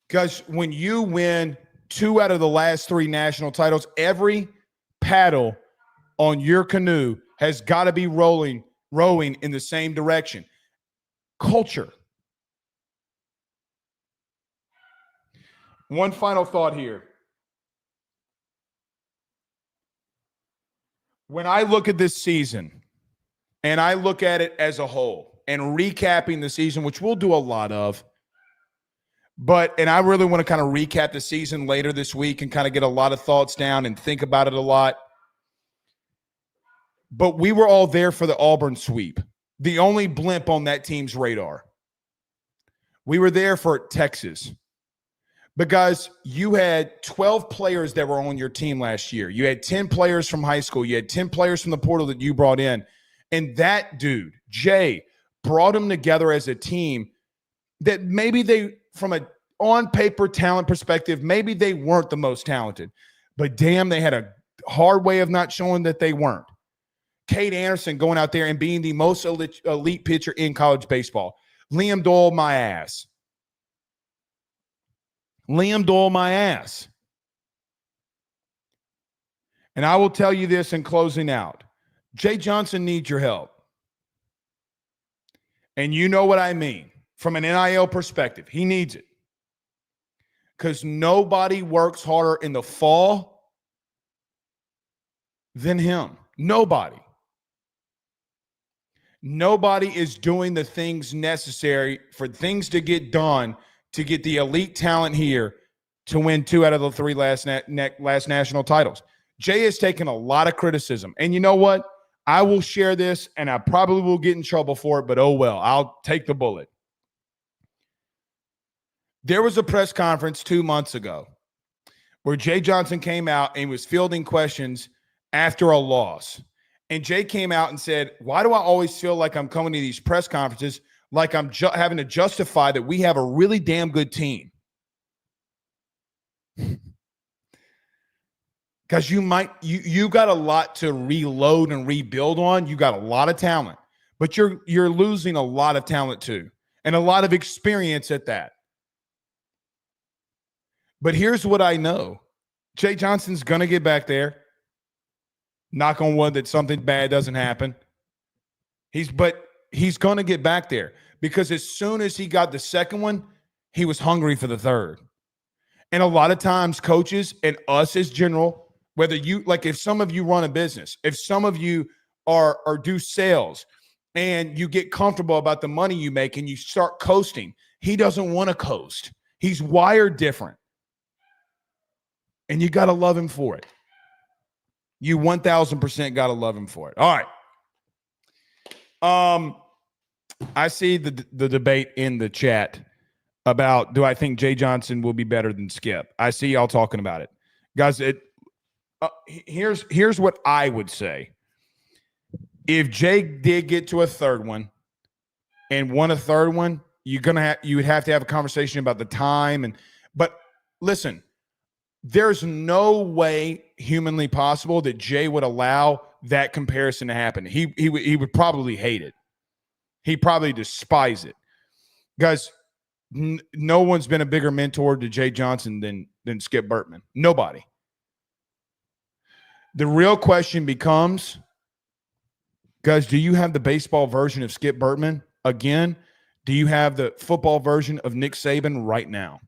Because when you win 2 out of the last 3 national titles, every paddle on your canoe has got to be rowing in the same direction. Culture. One final thought here. When I look at this season, and I look at it as a whole, and recapping the season, which we'll do a lot of, and I really want to kind of recap the season later this week and kind of get a lot of thoughts down and think about it a lot. But we were all there for the Auburn sweep, the only blimp on that team's radar. We were there for Texas because you had 12 players that were on your team last year. You had 10 players from high school. You had 10 players from the portal that you brought in. And that dude, Jay, brought them together as a team that maybe they, from a on-paper talent perspective, maybe they weren't the most talented. But damn, they had a hard way of not showing that they weren't. Cade Anderson going out there and being the most elite pitcher in college baseball. Liam Doyle, my ass. And I will tell you this in closing out. Jay Johnson needs your help. And you know what I mean. From an NIL perspective, he needs it. Because nobody works harder in the fall than him. Nobody. Nobody is doing the things necessary for things to get done to get the elite talent here to win 2 out of the 3 last national titles. Jay has taken a lot of criticism. And you know what? I will share this, and I probably will get in trouble for it, but oh well. I'll take the bullet. There was a press conference 2 months ago where Jay Johnson came out and was fielding questions after a loss. And Jay came out and said, why do I always feel like I'm coming to these press conferences like I'm having to justify that we have a really damn good team? Because you got a lot to reload and rebuild on. You got a lot of talent, but you're losing a lot of talent too, and a lot of experience at that. But here's what I know. Jay Johnson's going to get back there. Knock on wood that something bad doesn't happen. He's going to get back there because as soon as he got the second one, he was hungry for the third. And a lot of times coaches and us as general, whether you, like if some of you run a business, if some of you are do sales and you get comfortable about the money you make and you start coasting, he doesn't want to coast. He's wired different. And you got to love him for it. You 1,000% got to love him for it. All right. I see the debate in the chat about, do I think Jay Johnson will be better than Skip? I see y'all talking about it. Guys, here's what I would say. If Jay did get to a third one and won a third one, you would have to have a conversation about the time. But listen, there's no way humanly possible that Jay would allow that comparison to happen. He would probably hate it. He probably despise it. Guys, no one's been a bigger mentor to Jay Johnson than Skip Bertman. Nobody. The real question becomes, guys, do you have the baseball version of Skip Bertman? Again, do you have the football version of Nick Saban right now?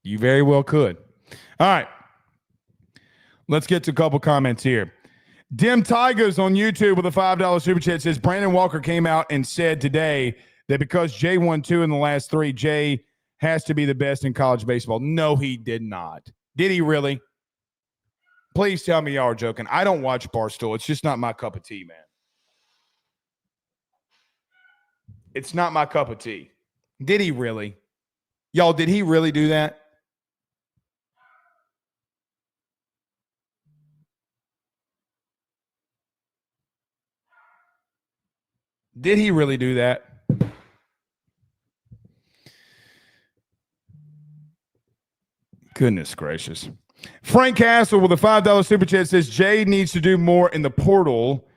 You very well could. All right. Let's get to a couple comments here. Dim Tigers on YouTube with a $5 super chat says Brandon Walker came out and said today that because Jay won 2 in the last 3, Jay has to be the best in college baseball. No, he did not. Did he really? Please tell me y'all are joking. I don't watch Barstool. It's just not my cup of tea, man. It's not my cup of tea. Did he really? Y'all, did he really do that? Did he really do that? Goodness gracious. Frank Castle with a $5 super chat says Jay needs to do more in the portal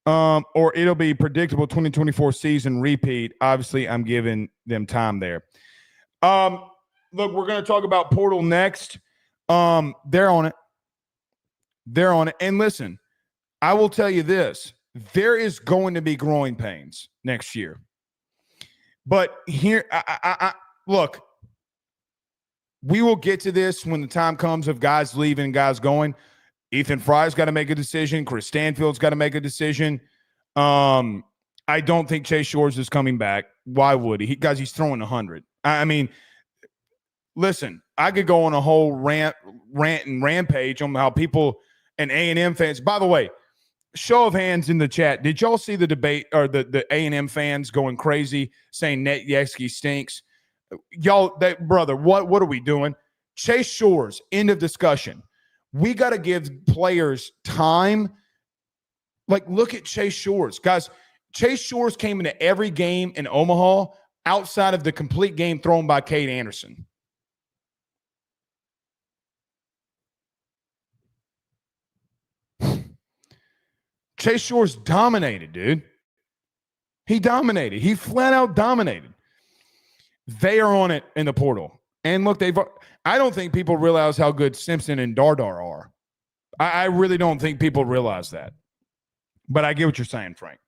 or it'll be predictable 2024 season repeat. Obviously, I'm giving them time there. Look, we're going to talk about portal next. They're on it. They're on it. And listen, I will tell you this. There is going to be growing pains next year. But here, look, we will get to this when the time comes of guys leaving and guys going. Ethan Fry's got to make a decision. Chris Stanfield's got to make a decision. I don't think Chase Shores is coming back. Why would he? Guys, he's throwing 100. I mean, listen, I could go on a whole rant and rampage on how people and A&M fans. By the way, show of hands in the chat. Did y'all see the debate or the A&M fans going crazy saying Nate Yesky stinks? Y'all, brother, what are we doing? Chase Shores, end of discussion. We got to give players time. Like, look at Chase Shores. Guys, Chase Shores came into every game in Omaha outside of the complete game thrown by Cade Anderson. Chase Shores dominated, dude. He dominated. He flat out dominated. They are on it in the portal. And look, I don't think people realize how good Simpson and Dardar are. I really don't think people realize that. But I get what you're saying, Frank.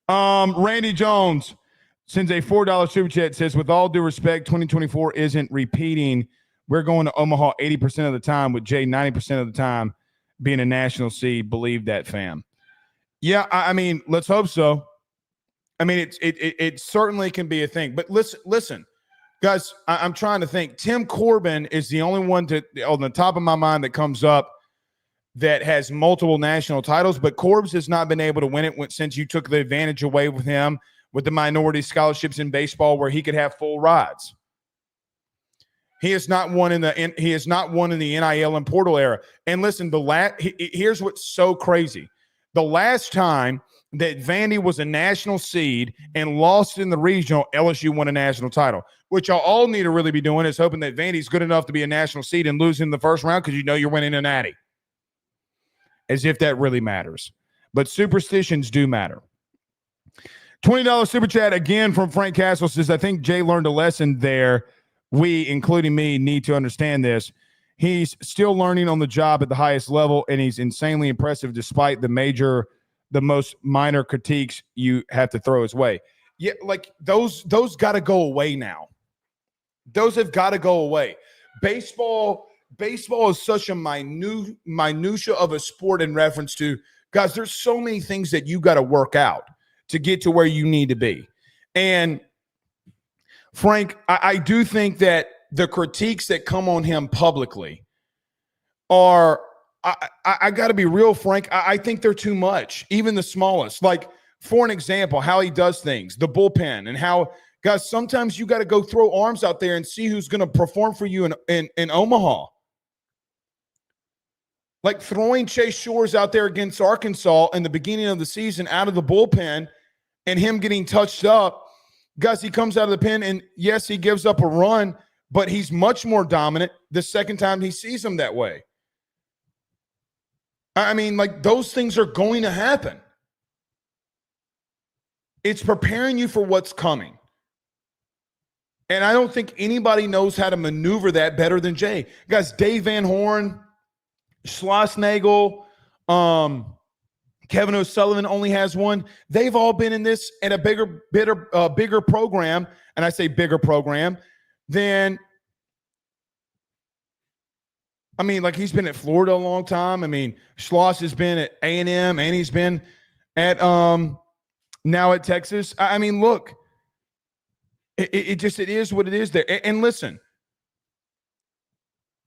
Randy Jones sends a $4 super chat, says, with all due respect, 2024 isn't repeating. We're going to Omaha 80% of the time with Jay 90% of the time being a national seed. Believe that, fam. Yeah, I mean, let's hope so. I mean, it certainly can be a thing. But listen, guys, I'm trying to think. Tim Corbin is the only one on the top of my mind that comes up that has multiple national titles. But Corbs has not been able to win it since you took the advantage away with him with the minority scholarships in baseball where he could have full rides. He has not won in the NIL and portal era. And listen, here's what's so crazy. The last time that Vandy was a national seed and lost in the regional, LSU won a national title. What y'all all need to really be doing is hoping that Vandy's good enough to be a national seed and lose in the first round because you know you're winning a natty. As if that really matters. But superstitions do matter. $20 super chat again from Frank Castle says, I think Jay learned a lesson there. We, including me, need to understand this. He's still learning on the job at the highest level, and he's insanely impressive despite the most minor critiques you have to throw his way. Yeah, like those got to go away now. Those have got to go away. Baseball is such a minutia of a sport in reference to, guys, there's so many things that you got to work out to get to where you need to be. And Frank, I do think that the critiques that come on him publicly are, I got to be real, Frank. I think they're too much, even the smallest. Like, for an example, how he does things, the bullpen, and how, guys, sometimes you got to go throw arms out there and see who's going to perform for you in Omaha. Like throwing Chase Shores out there against Arkansas in the beginning of the season out of the bullpen and him getting touched up. Guys, he comes out of the pen and, yes, he gives up a run, but he's much more dominant the second time he sees him that way. I mean, like, those things are going to happen. It's preparing you for what's coming. And I don't think anybody knows how to maneuver that better than Jay. Guys, Dave Van Horn, Schlossnagel, Kevin O'Sullivan only has one. They've all been in this at a bigger program, and I say bigger program, than, I mean, like, he's been at Florida a long time. I mean, Schloss has been at A&M, and he's been at now at Texas. I mean, look, it is what it is there. And listen,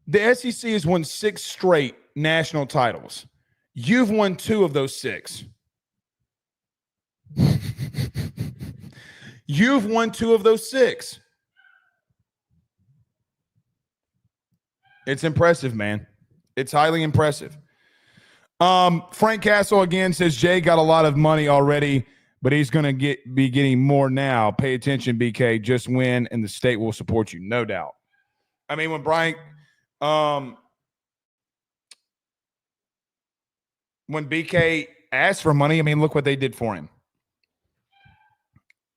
the SEC has won 6 straight national titles. You've won 2 of those 6. You've won 2 of those 6. It's impressive, man. It's highly impressive. Frank Castle again says Jay got a lot of money already, but he's going to be getting more now. Pay attention, BK. Just win, and the state will support you, no doubt. I mean, when Brian, when BK asked for money, I mean, look what they did for him.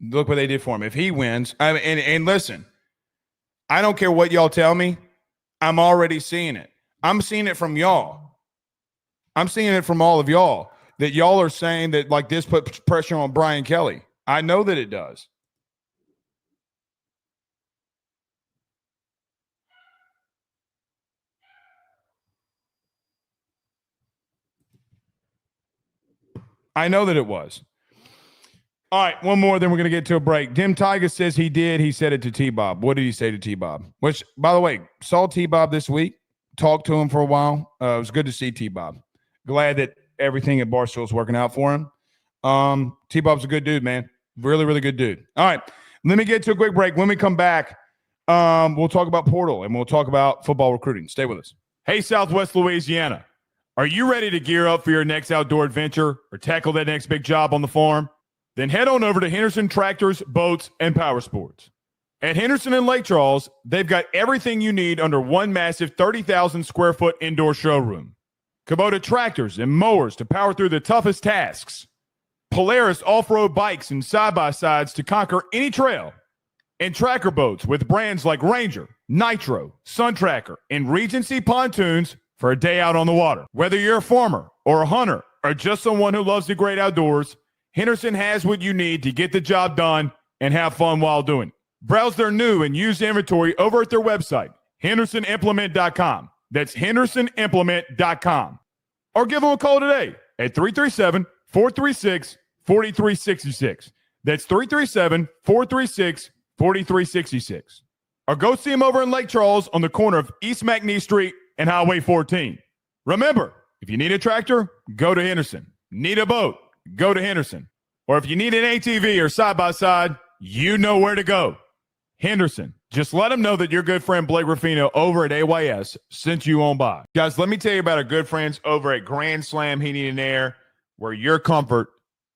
Look what they did for him. If he wins, I mean, and listen, I don't care what y'all tell me. I'm already seeing it. I'm seeing it from y'all. I'm seeing it from all of y'all, that y'all are saying that, like, this puts pressure on Brian Kelly. I know that it does. I know that it was. All right, one more, then we're going to get to a break. Dim Tiger says he did. He said it to T-Bob. What did he say to T-Bob? Which, by the way, saw T-Bob this week. Talked to him for a while. It was good to see T-Bob. Glad that everything at Barstool is working out for him. T-Bob's a good dude, man. Really, really good dude. All right, let me get to a quick break. When we come back, we'll talk about portal and we'll talk about football recruiting. Stay with us. Hey, Southwest Louisiana. Are you ready to gear up for your next outdoor adventure or tackle that next big job on the farm? Then head on over to Henderson Tractors, Boats, and Power Sports. At Henderson and Lake Charles, they've got everything you need under one massive 30,000 square foot indoor showroom. Kubota tractors and mowers to power through the toughest tasks. Polaris off-road bikes and side-by-sides to conquer any trail. And tracker boats with brands like Ranger, Nitro, Sun Tracker, and Regency pontoons for a day out on the water. Whether you're a farmer or a hunter or just someone who loves the great outdoors, Henderson has what you need to get the job done and have fun while doing it. Browse their new and used inventory over at their website, hendersonimplement.com. That's hendersonimplement.com. Or give them a call today at 337-436-4366. That's 337-436-4366. Or go see them over in Lake Charles on the corner of East McNee Street and Highway 14. Remember, if you need a tractor, go to Henderson. Need a boat? Go to Henderson. Or if you need an ATV or side-by-side, you know where to go. Henderson. Just let them know that your good friend Blake Ruffino over at AYS sent you on by. Guys, let me tell you about our good friends over at Grand Slam Heating and Air, where your comfort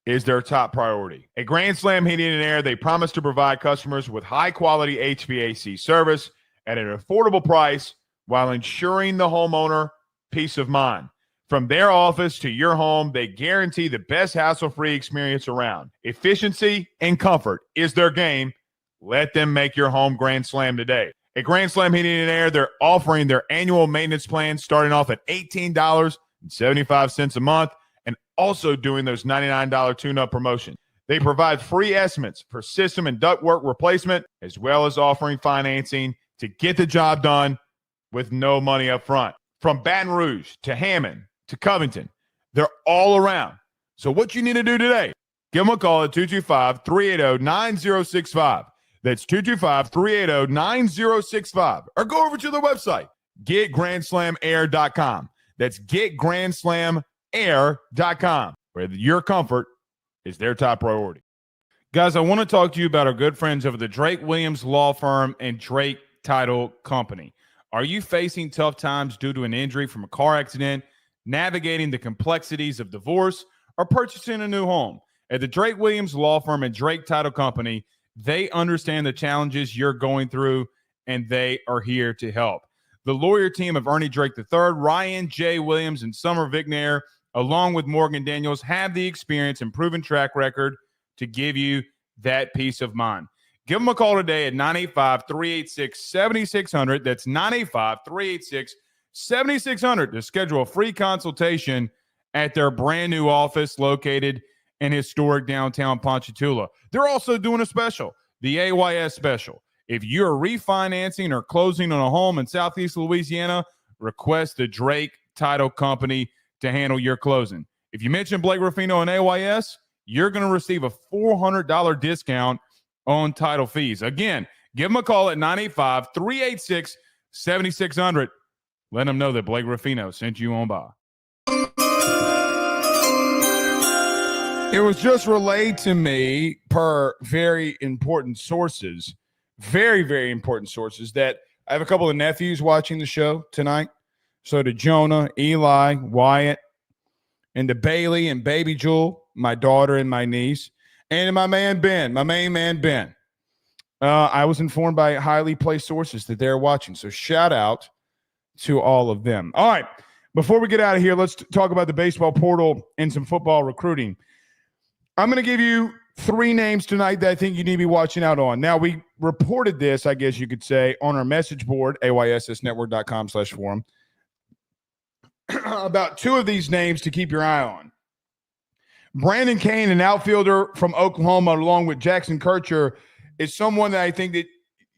is their top priority. At Grand Slam Heating and Air, they promise to provide customers with high-quality HVAC service at an affordable price while ensuring the homeowner peace of mind. From their office to your home, they guarantee the best hassle-free experience around. Efficiency and comfort is their game. Let them make your home Grand Slam today. At Grand Slam Heating and Air, they're offering their annual maintenance plan starting off at $18.75 a month and also doing those $99 tune-up promotions. They provide free estimates for system and ductwork replacement, as well as offering financing to get the job done with no money up front. From Baton Rouge to Hammond to Covington, they're all around. So what you need to do today, give them a call at 225-380-9065. That's 225-380-9065. Or go over to their website, getgrandslamair.com. That's getgrandslamair.com, where your comfort is their top priority. Guys, I want to talk to you about our good friends over the Drake Williams Law Firm and Drake Title Company. Are you facing tough times due to an injury from a car accident, navigating the complexities of divorce, or purchasing a new home? At the Drake Williams Law Firm and Drake Title Company, they understand the challenges you're going through, and they are here to help. The lawyer team of Ernie Drake III, Ryan J. Williams, and Summer Vignair, along with Morgan Daniels, have the experience and proven track record to give you that peace of mind. Give them a call today at 985-386-7600. That's 985-386-7600 to schedule a free consultation at their brand new office located in historic downtown Ponchatoula. They're also doing a special, the AYS special. If you're refinancing or closing on a home in Southeast Louisiana, request the Drake Title Company to handle your closing. If you mention Blake Ruffino and AYS, you're going to receive a $400 discount on title fees. Again, give them a call at 985-386-7600. Let them know that Blake Ruffino sent you on by. It was just relayed to me per very important sources, very, very important sources, that I have a couple of nephews watching the show tonight. So to Jonah, Eli, Wyatt, and to Bailey and Baby Jewel, my daughter and my niece, and to my man Ben, my main man Ben. I was informed by highly placed sources that they're watching. So shout out to all of them. All right, before we get out of here, let's talk about the baseball portal and some football recruiting. I'm going to give you 3 names tonight that I think you need to be watching out on. Now, we reported this, I guess you could say, on our message board, ayssnetwork.com/forum, about 2 of these names to keep your eye on. Brandon Kane, an outfielder from Oklahoma, along with Jackson Kircher, is someone that I think that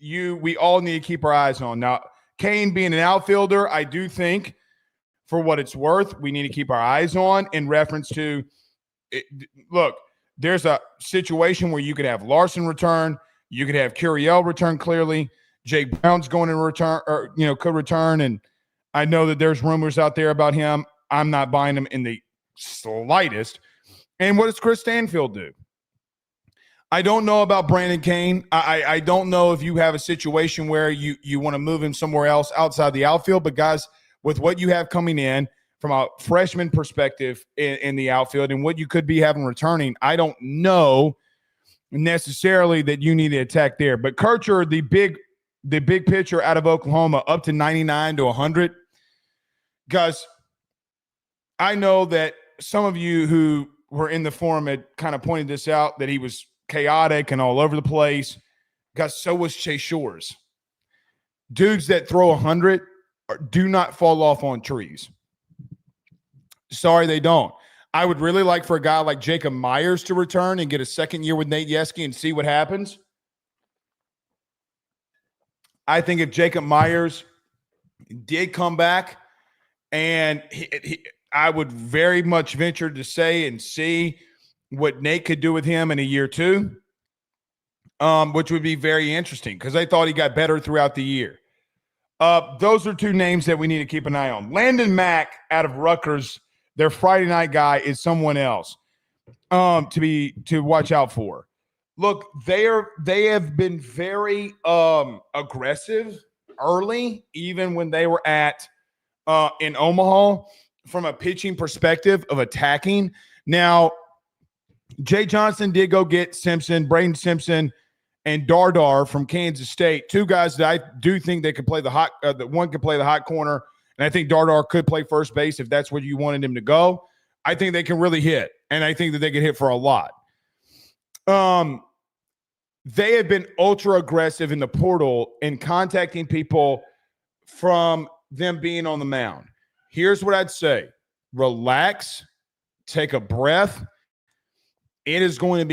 we all need to keep our eyes on. Now, Kane being an outfielder, I do think, for what it's worth, we need to keep our eyes on in reference to look, there's a situation where you could have Larson return. You could have Curiel return clearly. Jake Brown's going to return, or, could return. And I know that there's rumors out there about him. I'm not buying him in the slightest. And what does Chris Stanfield do? I don't know about Brandon Kane. I don't know if you have a situation where you want to move him somewhere else outside the outfield. But, guys, with what you have coming in, from a freshman perspective in the outfield and what you could be having returning, I don't know necessarily that you need to attack there. But Kircher, the big pitcher out of Oklahoma, up to 99 to 100. Guys, I know that some of you who were in the forum had kind of pointed this out, that he was chaotic and all over the place. Guys, so was Chase Shores. Dudes that throw 100 do not fall off on trees. Sorry, they don't. I would really like for a guy like Jacob Myers to return and get a second year with Nate Yeske and see what happens. I think if Jacob Myers did come back, and I would very much venture to say and see what Nate could do with him in a year 2, which would be very interesting because I thought he got better throughout the year. Those are 2 names that we need to keep an eye on. Landon Mack out of Rutgers, their Friday night guy, is someone else to watch out for. Look, they have been very aggressive early, even when they were in Omaha, from a pitching perspective of attacking. Now, Jay Johnson did go get Simpson, Braden Simpson, and Dardar from Kansas State, 2 guys that I do think they could play the hot. That one could play the hot corner. And I think Dardar could play first base if that's where you wanted him to go. I think they can really hit, and I think that they can hit for a lot. They have been ultra aggressive in the portal in contacting people from them being on the mound. Here's what I'd say. Relax. Take a breath. They're going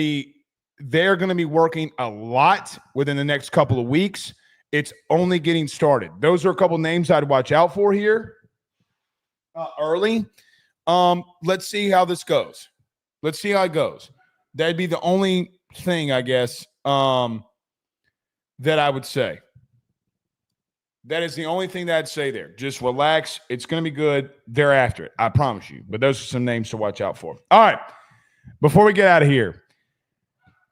to be working a lot within the next couple of weeks. It's only getting started. Those are a couple names I'd watch out for here early. Let's see how this goes. Let's see how it goes. That'd be the only thing, I guess, that I would say. That is the only thing that I'd say there. Just relax. It's going to be good. They're after it. I promise you. But those are some names to watch out for. All right. Before we get out of here,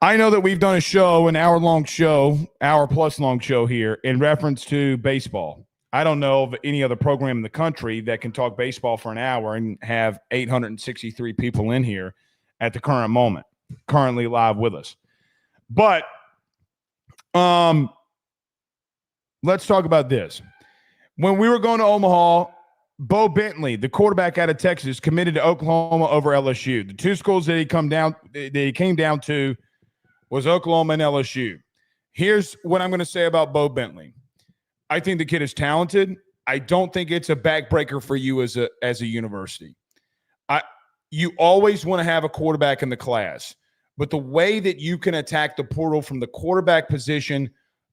I know that we've done a show, an hour-plus long show here in reference to baseball. I don't know of any other program in the country that can talk baseball for an hour and have 863 people in here at the current moment, currently live with us. But let's talk about this. When we were going to Omaha, Bo Bentley, the quarterback out of Texas, committed to Oklahoma over LSU. The two schools that he came down to was Oklahoma and LSU. Here's what I'm going to say about Bo Bentley. I think the kid is talented. I don't think it's a backbreaker for you as a university. You always want to have a quarterback in the class, but the way that you can attack the portal from the quarterback position,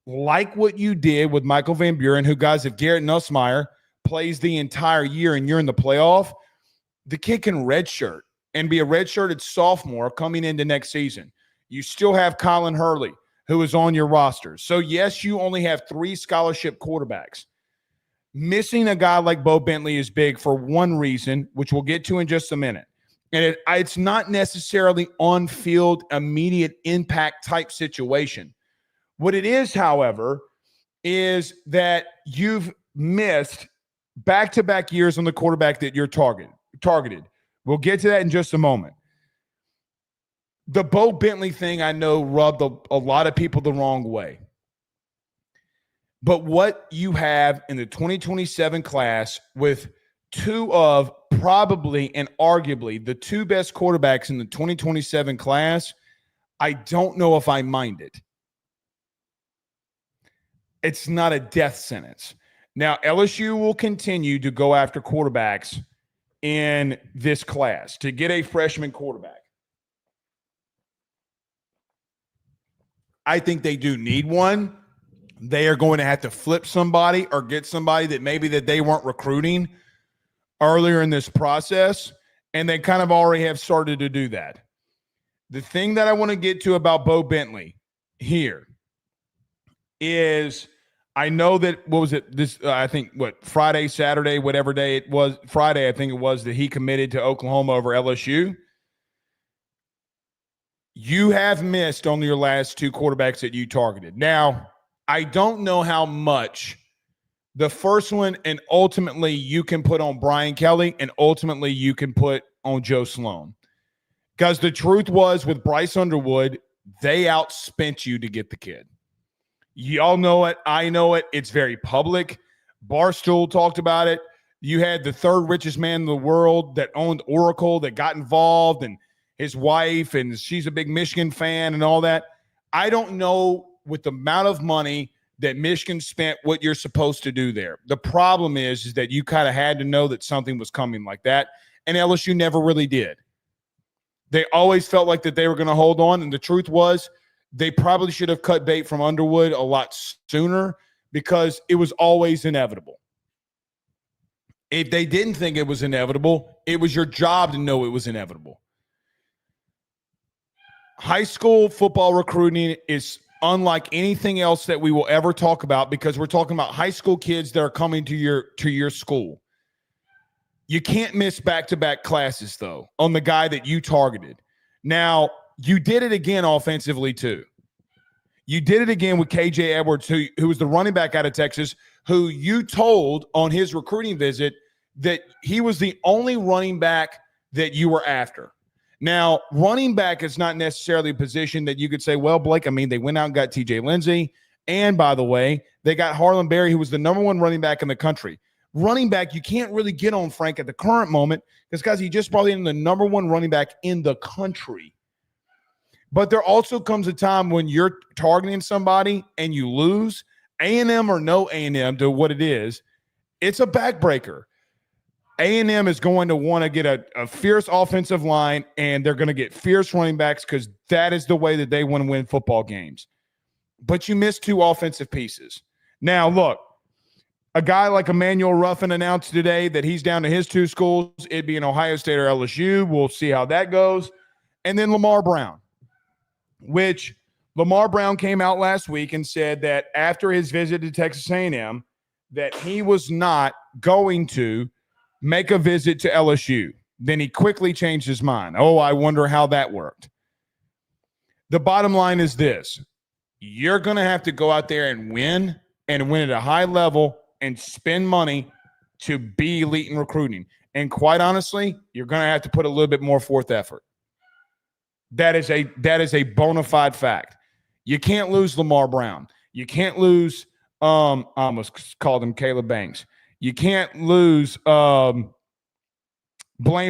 like what you did with Michael Van Buren, who, guys, if Garrett Nussmeier plays the entire year and you're in the playoff, the kid can redshirt and be a redshirted sophomore coming into next season. You still have Colin Hurley, who is on your roster. So, yes, you only have 3 scholarship quarterbacks. Missing a guy like Bo Bentley is big for one reason, which we'll get to in just a minute. And it's not necessarily on-field, immediate impact type situation. What it is, however, is that you've missed back-to-back years on the quarterback that you're targeted. We'll get to that in just a moment. The Bo Bentley thing, I know, rubbed a lot of people the wrong way. But what you have in the 2027 class with 2 of probably and arguably the 2 best quarterbacks in the 2027 class, I don't know if I mind it. It's not a death sentence. Now, LSU will continue to go after quarterbacks in this class to get a freshman quarterback. I think they do need one. They are going to have to flip somebody or get somebody that maybe that they weren't recruiting earlier in this process, and they kind of already have started to do that. The thing that I want to get to about Bo Bentley here is I know that, I think, Friday, Saturday, whatever day it was, Friday, I think it was, that he committed to Oklahoma over LSU. You have missed on your last 2 quarterbacks that you targeted. Now, I don't know how much the first one and ultimately you can put on Brian Kelly and ultimately you can put on Joe Sloan. Because the truth was with Bryce Underwood, they outspent you to get the kid. Y'all know it. I know it. It's very public. Barstool talked about it. You had the 3rd richest man in the world that owned Oracle that got involved, and his wife, and she's a big Michigan fan and all that. I don't know with the amount of money that Michigan spent what you're supposed to do there. The problem is that you kind of had to know that something was coming like that, and LSU never really did. They always felt like that they were going to hold on, and the truth was they probably should have cut bait from Underwood a lot sooner because it was always inevitable. If they didn't think it was inevitable, it was your job to know it was inevitable. High school football recruiting is unlike anything else that we will ever talk about because we're talking about high school kids that are coming to your school. You can't miss back-to-back classes, though, on the guy that you targeted. Now, you did it again offensively, too. You did it again with KJ Edwards, who was the running back out of Texas, who you told on his recruiting visit that he was the only running back that you were after. Now, running back is not necessarily a position that you could say, well, Blake, I mean, they went out and got TJ Lindsey. And by the way, they got Harlan Berry, who was the number 1 running back in the country. Running back, you can't really get on Frank at the current moment because, guys, he just probably in the number 1 running back in the country. But there also comes a time when you're targeting somebody and you lose, A&M or no A&M to what it is, it's a backbreaker. A&M is going to want to get a fierce offensive line, and they're going to get fierce running backs because that is the way that they want to win football games. But you missed 2 offensive pieces. Now, look, a guy like Emmanuel Ruffin announced today that he's down to his 2 schools. It'd be in Ohio State or LSU. We'll see how that goes. And then Lamar Brown, which Lamar Brown came out last week and said that after his visit to Texas A&M, that he was not going to make a visit to LSU. Then he quickly changed his mind. Oh, I wonder how that worked. The bottom line is this. You're going to have to go out there and win at a high level and spend money to be elite in recruiting. And quite honestly, you're going to have to put a little bit more forth effort. That is a bona fide fact. You can't lose Lamar Brown. You can't lose I almost called him Caleb Banks. You can't lose Blaine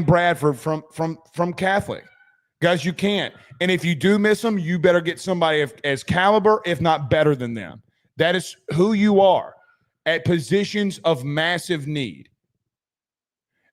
Bradford from Catholic. Guys, you can't. And if you do miss them, you better get somebody as caliber, if not better than them. That is who you are at positions of massive need.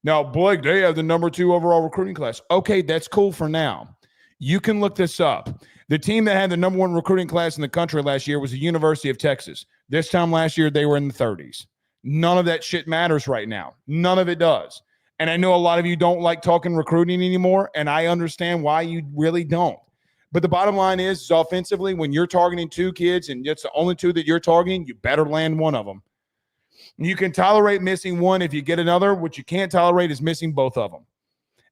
Now, Blake, they have the number 2 overall recruiting class. Okay, that's cool for now. You can look this up. The team that had the number 1 recruiting class in the country last year was the University of Texas. This time last year, they were in the 30s. None of that shit matters right now. None of it does. And I know a lot of you don't like talking recruiting anymore, and I understand why you really don't. But the bottom line is offensively, when you're targeting 2 kids and it's the only 2 that you're targeting, you better land one of them. You can tolerate missing one if you get another. What you can't tolerate is missing both of them.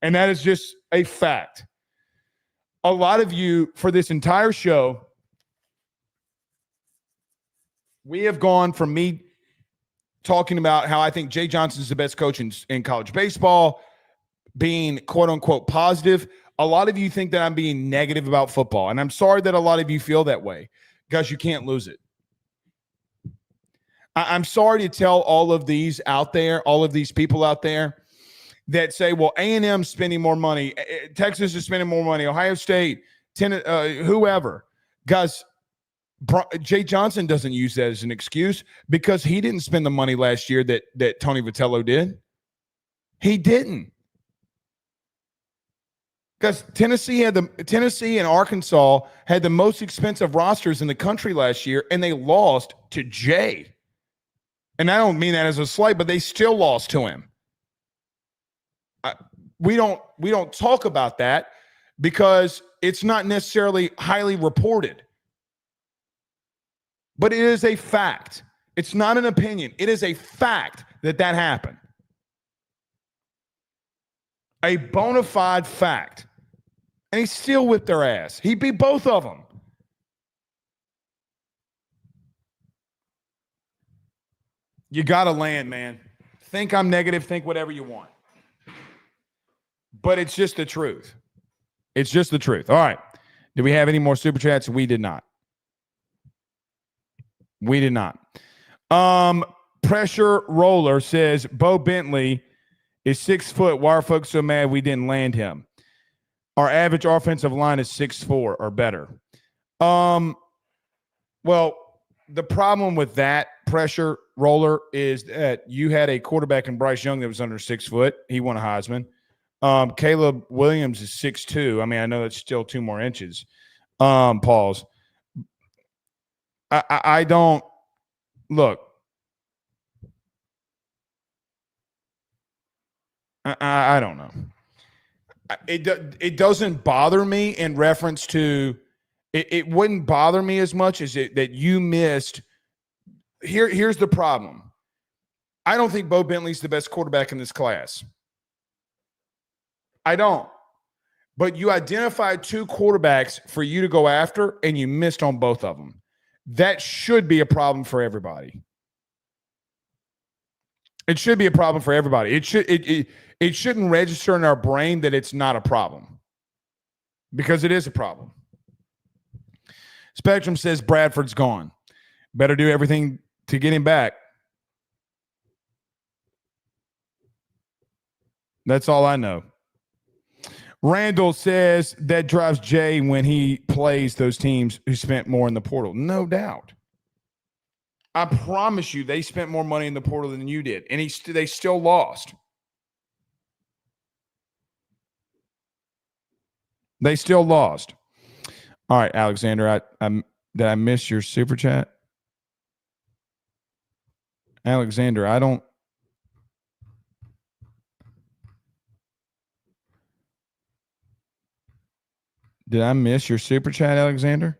And that is just a fact. A lot of you, for this entire show, we have gone from me talking about how I think Jay Johnson is the best coach in college baseball, being quote-unquote positive. A lot of you think that I'm being negative about football, and I'm sorry that a lot of you feel that way because you can't lose it. I'm sorry to tell all of these out there, all of these people out there that say, well, A&M's spending more money, Texas is spending more money, Ohio State, whoever. Guys, Jay Johnson doesn't use that as an excuse because he didn't spend the money last year that Tony Vitello did. He didn't. Because Tennessee and Arkansas had the most expensive rosters in the country last year, and they lost to Jay. And I don't mean that as a slight, but they still lost to him. We don't talk about that because it's not necessarily highly reported. But it is a fact. It's not an opinion. It is a fact that happened. A bona fide fact. And he still whipped their ass. He beat both of them. You got to land, man. Think I'm negative. Think whatever you want. But it's just the truth. It's just the truth. All right. Did we have any more super chats? We did not. We did not. Pressure Roller says, Bo Bentley is 6 foot. Why are folks so mad we didn't land him? Our average offensive line is 6'4" or better. Well, the problem with that, Pressure Roller, is that you had a quarterback in Bryce Young that was under 6 foot. He won a Heisman. Caleb Williams is 6'2". I mean, I know that's still 2 more inches. Pause. I don't look. I don't know. It doesn't bother me in reference to it wouldn't bother me as much as that you missed. Here's the problem. I don't think Bo Bentley's the best quarterback in this class. I don't. But you identified 2 quarterbacks for you to go after, and you missed on both of them. That should be a problem for everybody. It should be a problem for everybody. It shouldn't register in our brain that it's not a problem, because it is a problem. Spectrum says Bradford's gone. Better do everything to get him back. That's all I know. Randall says that drives Jay when he plays those teams who spent more in the portal. No doubt. I promise you they spent more money in the portal than you did, and they still lost. They still lost. All right, Alexander, did I miss your super chat? Alexander, I don't. Did I miss your super chat, Alexander?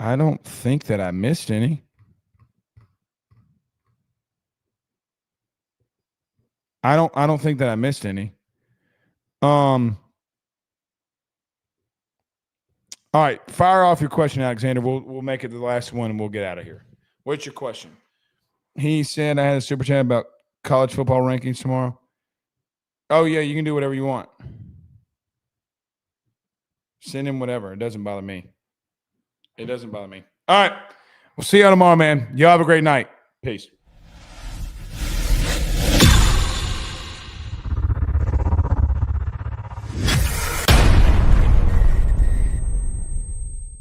I don't think that I missed any. I don't think that I missed any. All right, fire off your question, Alexander. We'll make it the last one and we'll get out of here. What's your question? He said I had a super chat about college football rankings tomorrow. Oh yeah, you can do whatever you want. Send him whatever. It doesn't bother me. It doesn't bother me. All right. We'll see you tomorrow, man. Y'all have a great night. Peace.